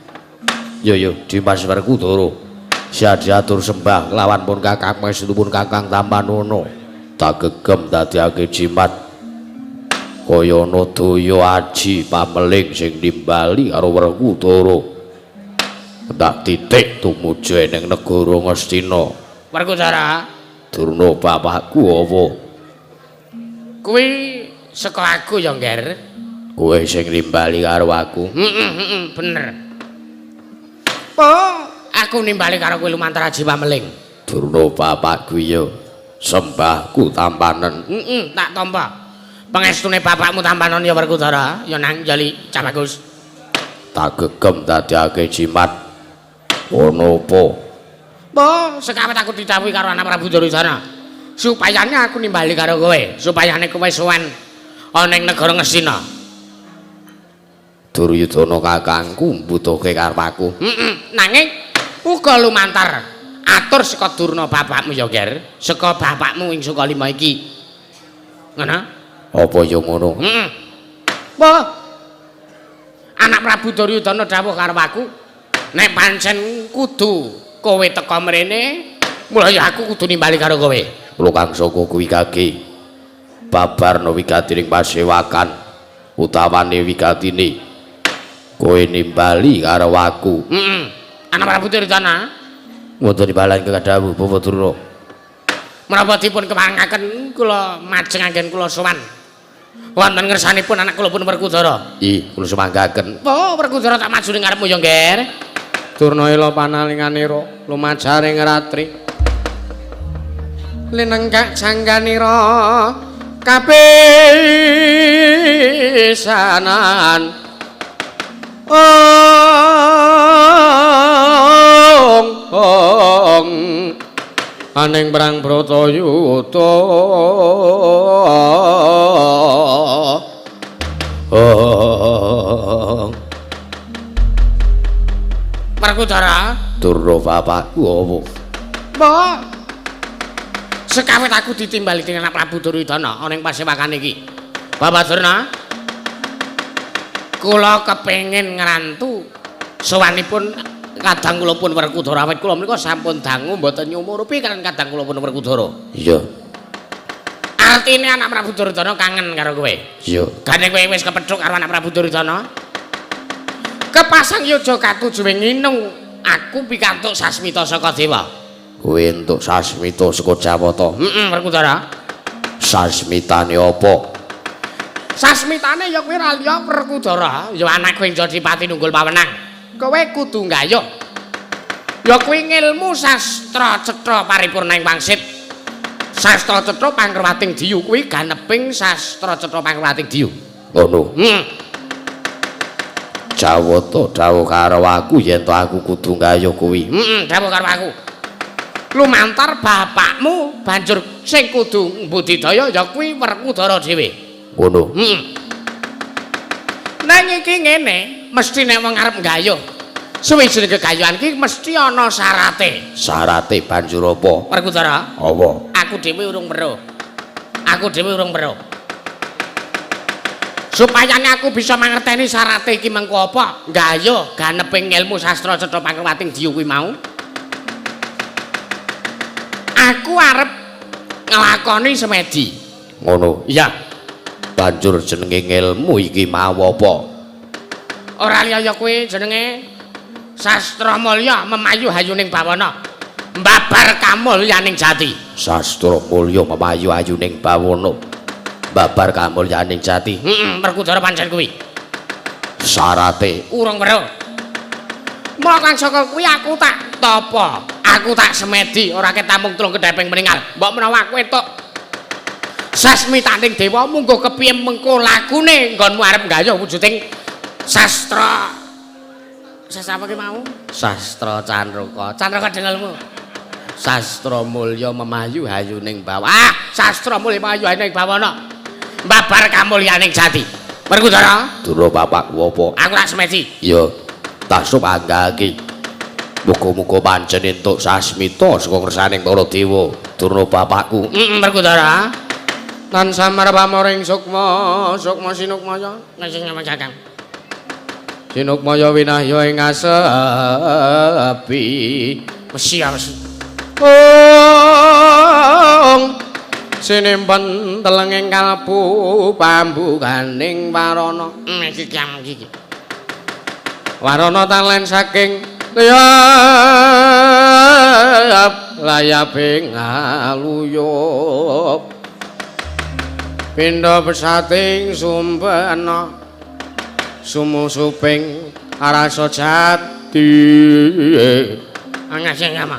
Ya Dimas Werkudara. Siyadi atur sembah lawan pun Kakang Mestipun Kakang Tampanono. Tak gegem dadiake jimat kaya ana daya aji pameling sing nimbali karo Werkudara. Tak titik tumuju ning negara Ngastina. Werkudara, Durna bapakku apa? kuwi saka aku ya, Ngger. Kowe sing nimbali karo aku. Bener. Aku nimbali karo kowe lumantar aji pameling. Durna bapakku ya. Sembahku Tampanen. Tak tampa. Pangestune bapakmu Tampanen ya Werkudara, ya nang jali Cah Bagus. Tak gegem dadiake jimat. Ono apa? Sekawit aku didhawuhi karo anak Prabu Duryudana. Supayane aku nimbali karo kowe, supayane kowe sowan ana ning negara Ngastina. Duryudana kakangku mbutuhke karep aku. Nanging uga lumantar atur saka Durna bapakmu ya, Ger. Saka bapakmu ing Sukalima iki. Ngono? Apa ya ngono? Anak Prabu Duryudana dawuh karo aku, nek pancen kudu kowe teka mrene, mula ya aku kudu nimbali karo kowe. Kula kang saka kuwi kaki. Babarna wigatining pasewakan utamane wigatine kowe nimbali karo aku. Anak Prabu Duryudana Mboten dibalan kedawuh Bapak Durna. menapa dipun kepangaken kula majengaken kula sowan wonten ngersanipun anak kula pun Werkudara. Kula semanggaken. Werkudara tak maju ning ngarepmu ya, Nger. Durna ela panalinganira lumajaring ratri. Linenggak jangganira kapisanan. Aning perang Bratayuda Werkudara, Durna bapakku apa? Mbok. Sekawit aku ditimbali dening anak Prabu Duryudana ana ing pasewakan iki. Bapak Durna, kula kepengin ngrantu sowanipun kadang kula pun Werkudara awit kula menika sampun dangu mboten nyumurupi kan kadang kula pun Werkudara. Iya. Artine anak Prabu Duryudana kangen karo kowe. Iya. Gane kowe wis kepethuk karo anak Prabu Duryudana. Kepasang yoja katujuwe nginung aku pikantuk sasmita saka dewa. Kowe entuk sasmita saka Jawata. Werkudara. Sasmitane apa? Sasmitane ya kowe ra liya Werkudara, ya anak kowe Jodipati nunggul pawenang. Kowe kudu nggayuh. Ya kuwi ngilmu sastra cetha paripurna ing wangsit. Sastra cetha Panggrawating Diyu kuwi ganeping sastra cetha Panggrawating Diyu. Ngono. Jawata dawuh karo aku yen to aku kudu gayuh kuwi. Dawuh karo aku. Lumantar bapakmu banjur sing kudu budidaya ya kuwi Werkudara dhewe. Ngono. Nang iki ngene, mesti nek wong arep gayuh. Suwijine kegayuhan iki mesti ana syarate. Syarate banjur apa? Werkudara. Apa? Aku dhewe urung weruh. Supayane aku bisa mangerteni syarate iki mengko apa? Gayuh ganeping ilmu sastra Cetha Pangruwating Diyu kuwi mau. Aku arep nglakoni semedi. Ngono. Iya. Banjur jenenge ilmu iki mau apa? Ora liya kuwi jenenge Sastra Mulya Memayu Hayuning Bawana. Mbabar kamulyaning jati. Sastra Mulya Memayu Hayuning Bawana. Babar kamulyaning jati. Werkudara pancen kuwi. Syarate Urung weruh. Mula kan saka kuwi aku tak tapa. Aku tak semedi ora ketamung tulung kedheping meninggal. Mbok menawa kowe tok sasmitaning dewa munggo kepiye mengko lagune nggonmu arep gayuh wujuding sastra. Sastra apa ki mau? Sastra Candraka. Candraka dengelmu. Sastra Mulya Memayu Hayuning Bawana. Sastra Mulya Memayu Hayuning Bawana. Babar kamulyaning jati. Werkudara, Dura bapakku apa? aku tak semedi. Ya, tasuk anggaki. Muga-muga pancen entuk sasmita saka kersaning para dewa. Durna bapakku. Werkudara. Tan samar pamoring sukma sinukmaya. Sing Kakang. Sinukmaya winahya ing asepi. Mesti wis. Sinempen telenging kalbu pambukaning warana. Iki kiam iki. Warana talen saking layaping aluyup. Pindha pesating sumpena sumusuping arasa jati. Angasing ama.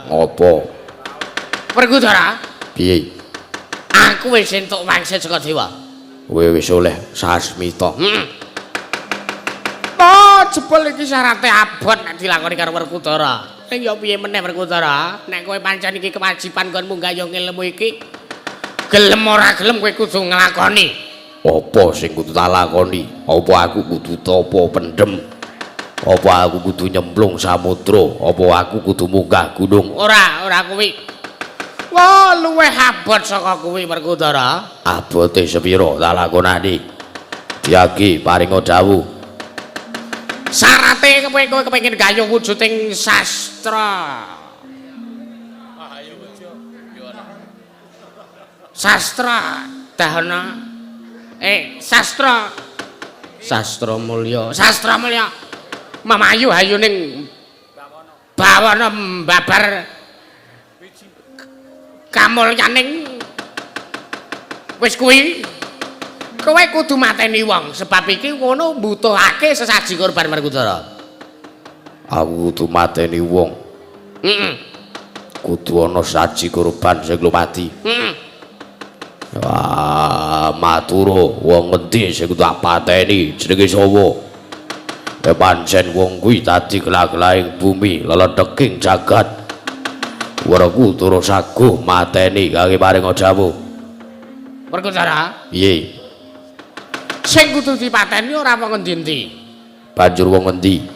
Apa? Werkudara, Piye? aku wis entuk wangsit saka dewa. Kowe wis oleh sasmita. Jebul iki syarate abot nek dilakoni karo Werkudara. Ning ya piye meneh Werkudara, nek kowe pancen iki kewajiban kon munggayuh ilmu iki, gelem ora gelem kowe kudu nglakoni. Apa sing kudu tak lakoni? Apa aku kudu tapa pendem? Apa aku kudu nyemplung samudra? Apa aku kudu munggah gunung? Ora kuwi. Wah, luwih abot saka kuwi Werkudara. Abote sepira tak lakonani? Diagi paringa dawuh. Syarate kowe kepengin gayuh wujuding sastra. Sastra dahana. Sastra Mulya. Memayu Hayuning Bawana mbabar kamulyaning. Wis kuwi kowe kudu mateni wong sebab iki ngono mbutuhake sesaji korban Werkudara. Aku kudu mateni wong. Kudu ana saji korban sing lumati. Wah, maturo wong ngendi sing kudu tak pateni jenenge sapa? Pancen wong kuwi dadi gelah-gelahing bumi, leledeking jagat. Werkudara saguh mateni kangge paringa dawuh. Werkudara, Piye? sing kudu dipateni ora wong endi-endi. Banjur wong ngendi?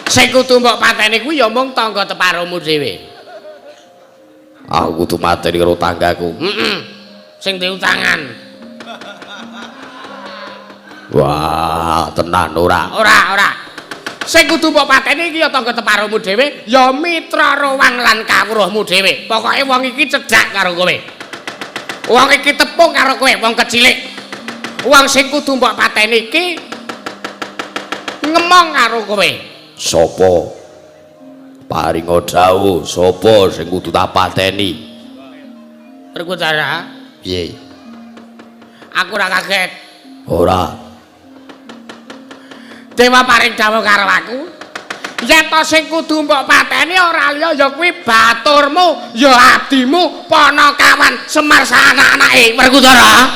Sing kudu mbok pateni kuwi ya mung tangga teparomu dhewe. Aku kudu mateni karo tanggaku. Sing diutangan. Wah, tenan ora? Ora. Sing kudu mbok pateni iki ya tangga teparomu dhewe, ya mitra rowang lan kawruhmu dhewe. Pokoke wong iki cedhak karo kowe. Wong iki tepung karo kowe, wong kecilik. Wong sing kudu mbok pateni iki ngemong karo kowe. Sapa? Paringa dawuh, sapa sing kudu tak pateni? Werkudara, Piye? aku ora kaget. Ora. Dewa paring dawuh karo aku, Yen to sing kudu mbok pateni ora liya ya kuwi baturmu, ya adimu, Panakawan Semar sak anak-anake Werkudara.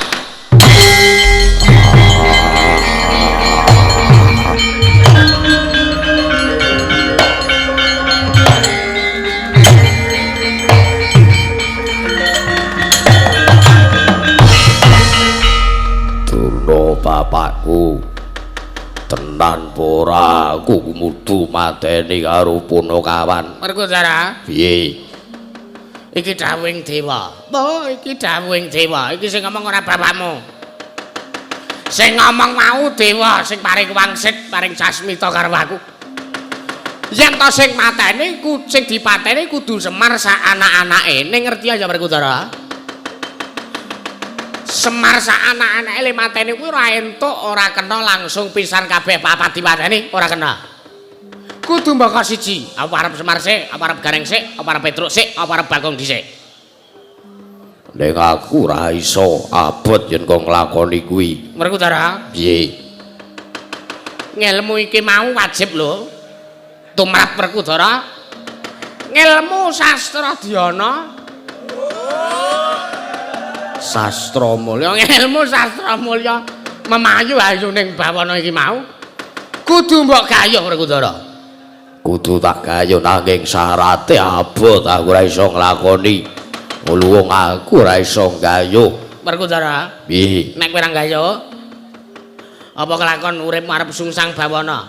Durna bapakku tenan pora aku mudu mateni karo Punakawan. Werkudara, Piye? iki dawuhing dewa. Apa iki dawuhing dewa? Iki sing ngomong ora bapakmu. Sing ngomong mau dewa sing paring wangsit, paring sasmita karo aku. Yen to sing mateni sing dipateni kudu Semar sak anak-anake. Ning ngerti aja Werkudara. Semar sak anak-anake le mateni kuwi ora entuk, ora kena langsung pisan kabeh papat dipateni, ora kena. Kudu mbaka siji, apa arep Semar sik, apa arep Gareng sik, apa arep Petruk sik, apa arep Bagong dhisik. Ning aku ora iso abot yen kok nglakoni kuwi. Werkudara, Piye? ngelmu iki mau wajib lho. Tumrap Werkudara. Ngelmu sastra dhyana. Sastra mulya, ngelmu sastra mulya memayu ayu ning bawana iki mau. Kudu mbok gayuh Werkudara. Kudu tak gayo nanging syarate abot aku ora iso nglakoni. Wong aku ora iso gayo. Werkudara, Piye? nek kowe ora gayuh apa kelakon urip arep sungsang bawana?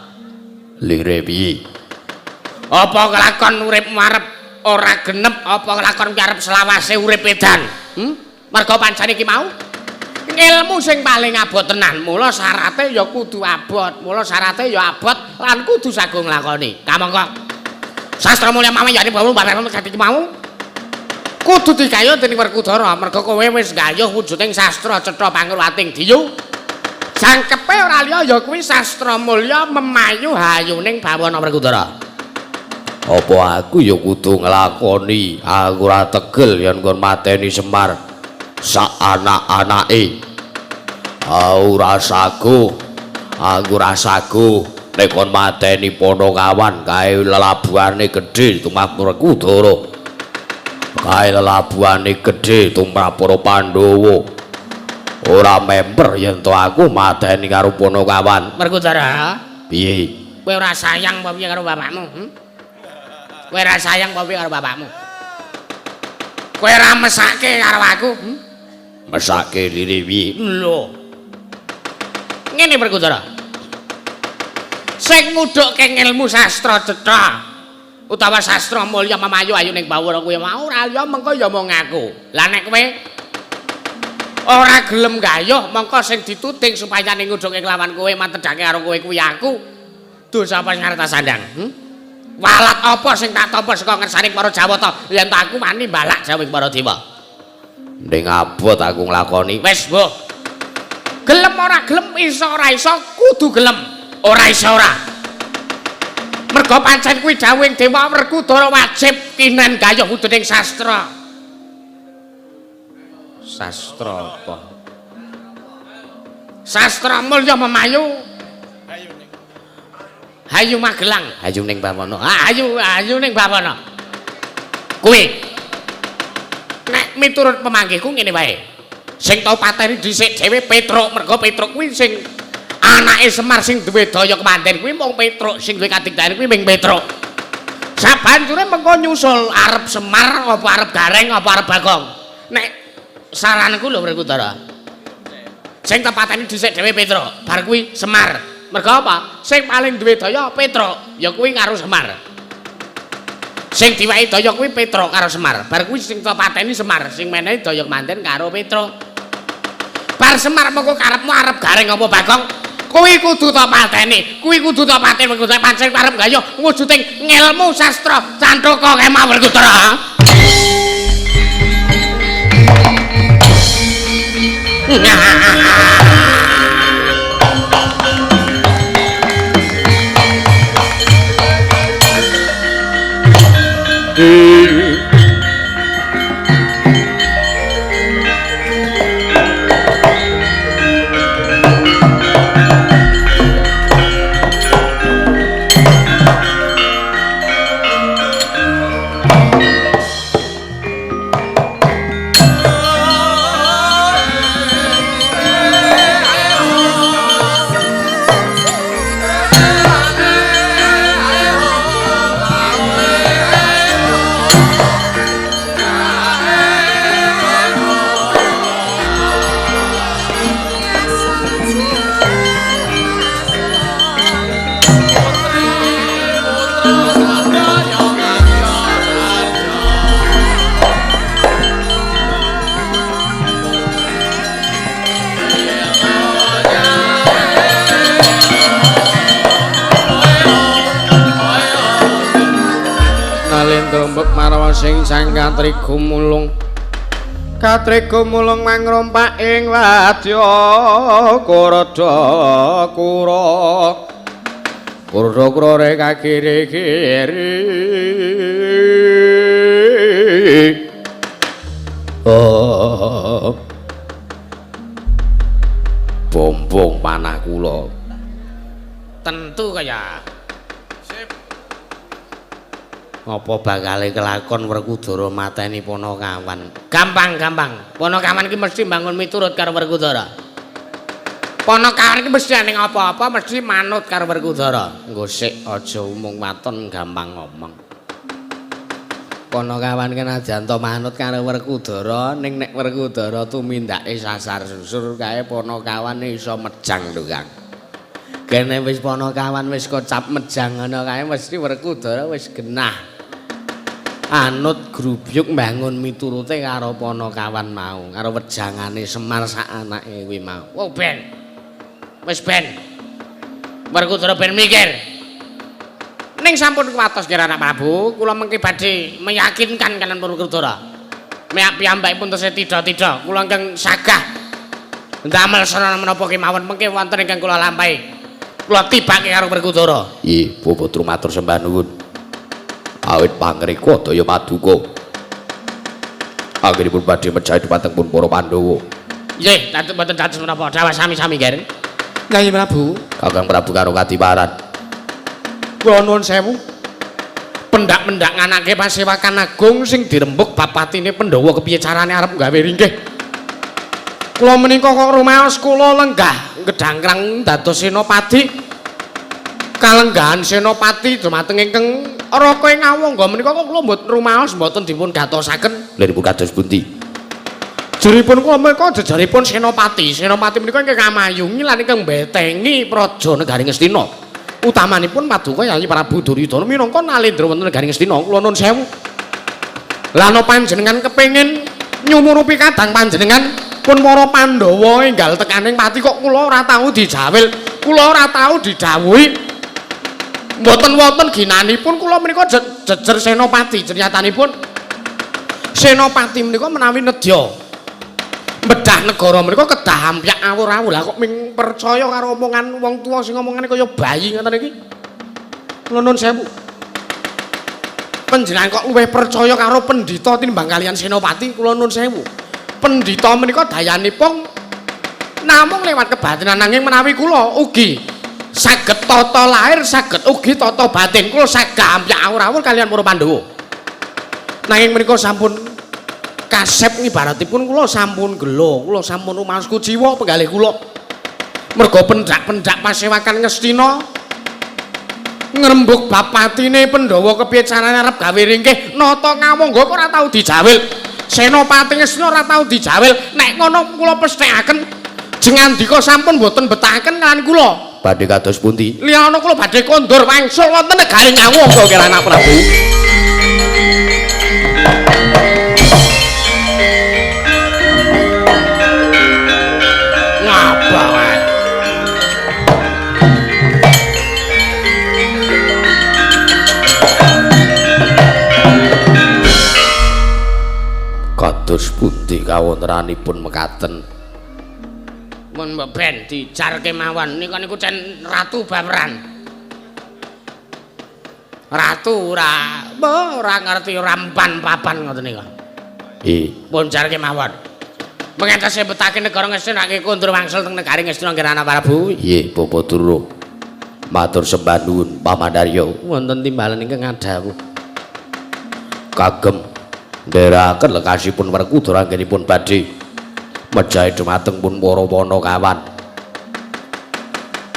Lire piye? Apa kelakon urip arep ora genep, apa kelakon arep selawase urip edan? Mergo pancen iki mau ilmu sing paling abot tenan. Mula syarate ya kudu abot, mula syarate ya abot lan kudu sago nglakoni. Kamangka sastra mulya mawon yani bawu bapak iki mau kudu digayuh dening Werkudara. Mergo kowe wis gayuh wujuding sastra cetha pangruwating diyu. Jangkepe ora liya ya kuwi sastra mulya memayu hayuning bawana Werkudara. Apa aku ya kudu nglakoni? Aku ora tegel yen kon mateni Semar sak anak-anake. Aku rasaku nek kon mateni Panakawan kae lelabuhane gedhe tumrap Werkudara. Kae lelabuhane gedhe tumrap para Pandhawa. Ora member yen to aku mateni karo Panakawan. Werkudara, Piye? kowe ora sayang apa piye karo bapakmu? Kowe ora sayang apa piye karo bapakmu? Kowe ora mesake karo aku? Mesake lire piye? Lho. Ngene Werkudara. Sing ngudhukke ilmu sastra cetha utawa sastra mulya memayu ayu ning bawana kuwi mau ora liya mengko ya mung aku. Lah nek kowe ora gelem gayuh mengko sing dituting supaya ning ngudhukke kelawan kowe matedhake karo kowe kuwi aku. Dosa apa ngarta sandang? Walat apa sing tak tampa saka ngersane para Jawata yen tak aku wani balak jawing para dewa. Ning abot aku nglakoni. Wis, Mbah. Gelem ora gelem iso ora iso kudu gelem. Ora iso ora. Mergo pancen kuwi dawuhing Dewa Werkudara wajib kinen gayuh wujuding sastra. Sastra apa? Sastra mulya memayu. Hayu Magelang, hayu ning bawana. Hayu ning bawana. Kuwi nek miturut pemanggihku ngene wae. Sing tau pateni dhisik dhewe Petruk, mergo Petruk kuwi sing anake Semar sing duwe daya kemanten kuwi mung Petruk, sing duwe kadigdayan kuwi mung Petruk. Sabanjure mengko nyusul arep Semar apa arep Gareng apa arep Bagong. Nek saranku lho Werkudara. Sing tepatene dhisik dhewe Petruk, bar kuwi Semar. Mergo apa? Sing paling duwe daya Petruk, ya kuwi karo Semar. Sing diwehi daya kuwi Petruk karo Semar. Bar kuwi sing pateni Semar, sing menehi daya kemanten karo Petruk. Bar Semar mengko karepmu arep Gareng apa Bagong? Kuwi kudu ta pateni. Kuwi kudu ta pateni Werkudara pancen arep gayuh wujuding ngilmu sastra Candhaka Kemah Werkudara. sing sang katri gumulung mangrompak ing wadya Kurada kura rek kiri-kiri bombong panah kula tentu kaya sip apa bakale kelakon Werkudara mateni Panakawan gampang Panakawan iki mesti bangun miturut karo Werkudara Panakawan iki mesti ning apa-apa mesti manut karo Werkudara nggo sik aja umung waton gampang ngomong Panakawan kenajan to manut karo Werkudara ning nek Werkudara tumindake sasar susur kae Panakawan iso mejang lho Kang kene wis Panakawan wis kocap mejang ngono kae mesti Werkudara wis genah anut grubyuk mbangun miturute karo Panakawan mau karo wejangane Semar sak anake kuwi mau. Oh ben. Wis ben. Werkudara ben mikir. Ning sampun kuwatos kira anak Prabu, kula mengki badhe meyakinkan kalian Werkudara. Meyak piyambakipun tesih tidak kula ingkang sagah ndamel sarana menapa kemawon mengki wonten ingkang kula lampahi. Kula tibake karo Werkudara. Nggih, Putra matur sembah nuwun. Awit pangrika daya paduka anggenipun badhe mejahi dhumateng pun para Pandhawa. Nggih, mboten dados menapa dawuh sami-sami nggih. Nyai Prabu, Kakang Prabu karo Kadiparan. Kula nuwun sewu. Pendak-pendak nganake pasewakan agung sing dirembuk bapatine Pandhawa kepiye carane arep gawe ringkih. Kula menika kok rumaos kula lenggah gedangkrang dados senopati. Kalenggahan senopati dumateng ingkang Raka ing Awangga menika kok kula mboten rumaos mboten dipun gatosaken. Lha dipun kados pundi? Jeripun kula menika jejaripun senopati. Senopati menika ingkang ngamayungi lan ingkang mbetengi praja negari Ngastina. Utamanipun Paduka Yayi Prabu Duryudana minangka nalendra wonten negari Ngastina. Kula nuwun sewu. Lah ana panjenengan kepengin nyumurupi kadang panjenengan pun para Pandhawa enggal tekaning pati kok kula ora tau dijawil. Kula ora tau didhawuhi mboten wonten ginanipun kula menika jejer senopati ceryatanipun senopati menika menawi nedya mbedah negara menika kedah ampyak awur-awur lah kok ming percaya karo omongan wong tuwa sing omongane kaya bayi ngoten iki kula nuwun sewu panjenengan kok luwih percaya karo pendhita tinimbang kalian senopati kula nuwun sewu pendhita menika dayanipun namung lewat kebatinan nanging menawi kula ugi saged tata lahir saged ugi tata batin kula sagah ampyak awur-awur kalian para Pandhawa nanging menika sampun kasep ibaratipun kula sampun gelo kula sampun rumasku jiwa penggalih kula merga pendak-pendak pasewakan Ngastina ngrembug bapatine Pandhawa kepiye carane arep gawe ringkih nata Ngawangga kok ora tau dijawil senopati Ngastina ora tau dijawil nek ngono kula pesthekaken jengandika sampun boten betahaken kalian kula Badhe kados pundi? Liyana kula badhe kondur wangsul wonten negari Ngawangga kira anak Prabu. Ngapa wae? Kados pundi kawontenanipun mekaten? Mun ben dijar kemawon nika niku cen Ratu Bamran. Ratu ora ngerti rampan papan ngoten nika. Nggih. Pun jar kemawon. Mengentas sebetake negara Ngastina nggih kondur wangsul teng negari Ngastina nggih anak Prabu. Nggih, Bapak Duru. Matur sembah nuwun Pamandarya. Wonten timbalan ingkang ngadhawuh. Kagem ndherekaken lekasipun Werkudara anggenipun badhe mejahi dhumateng pun para Panakawan.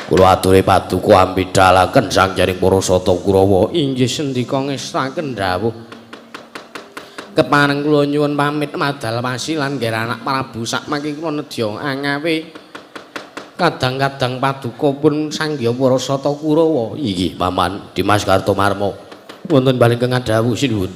Kula aturi paduka ambidhalaken sangjaring para sata Kurawa. Inggih sendika ngestaken dawuh. Kepareng kula nyuwun pamit madal wasilan nggih anak Prabu sakmangke kula nedya angawe kadang-kadang paduka pun sanggya para sata Kurawa. Inggih, Paman Dimas Kartomarma. Wonten baling kang dawuh sinuwun.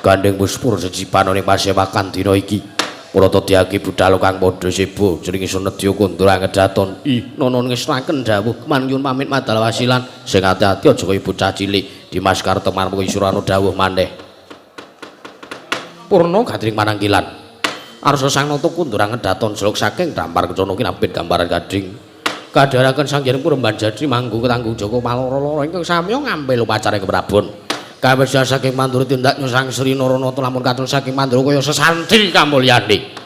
Gandeng puspur sejipan ing pasewakan dina iki. Para Todyaki budhal kang padha sebo jenenge Sunedya Kundra ngedaton. Ih, nonon ngestaken dawuh manyun pamit madal wasilan Sing ati-ati aja kaya bocah cilik. Dimas Kartomarma Isurana dawuh maneh. Purna gadring manangkilan. Arsa sang nata kundurang ngedaton seluk saking dampar kecana kinapit gambaran gadring. Kadharaken sanggening Purban Jadri manggu ketanggung Joko Paloro ingkang samya ngampil upacara keprabon. Kawis saking mandura tindak nyusang Sri Naranata lamun katon saking mandura kaya sesantri kamulyane.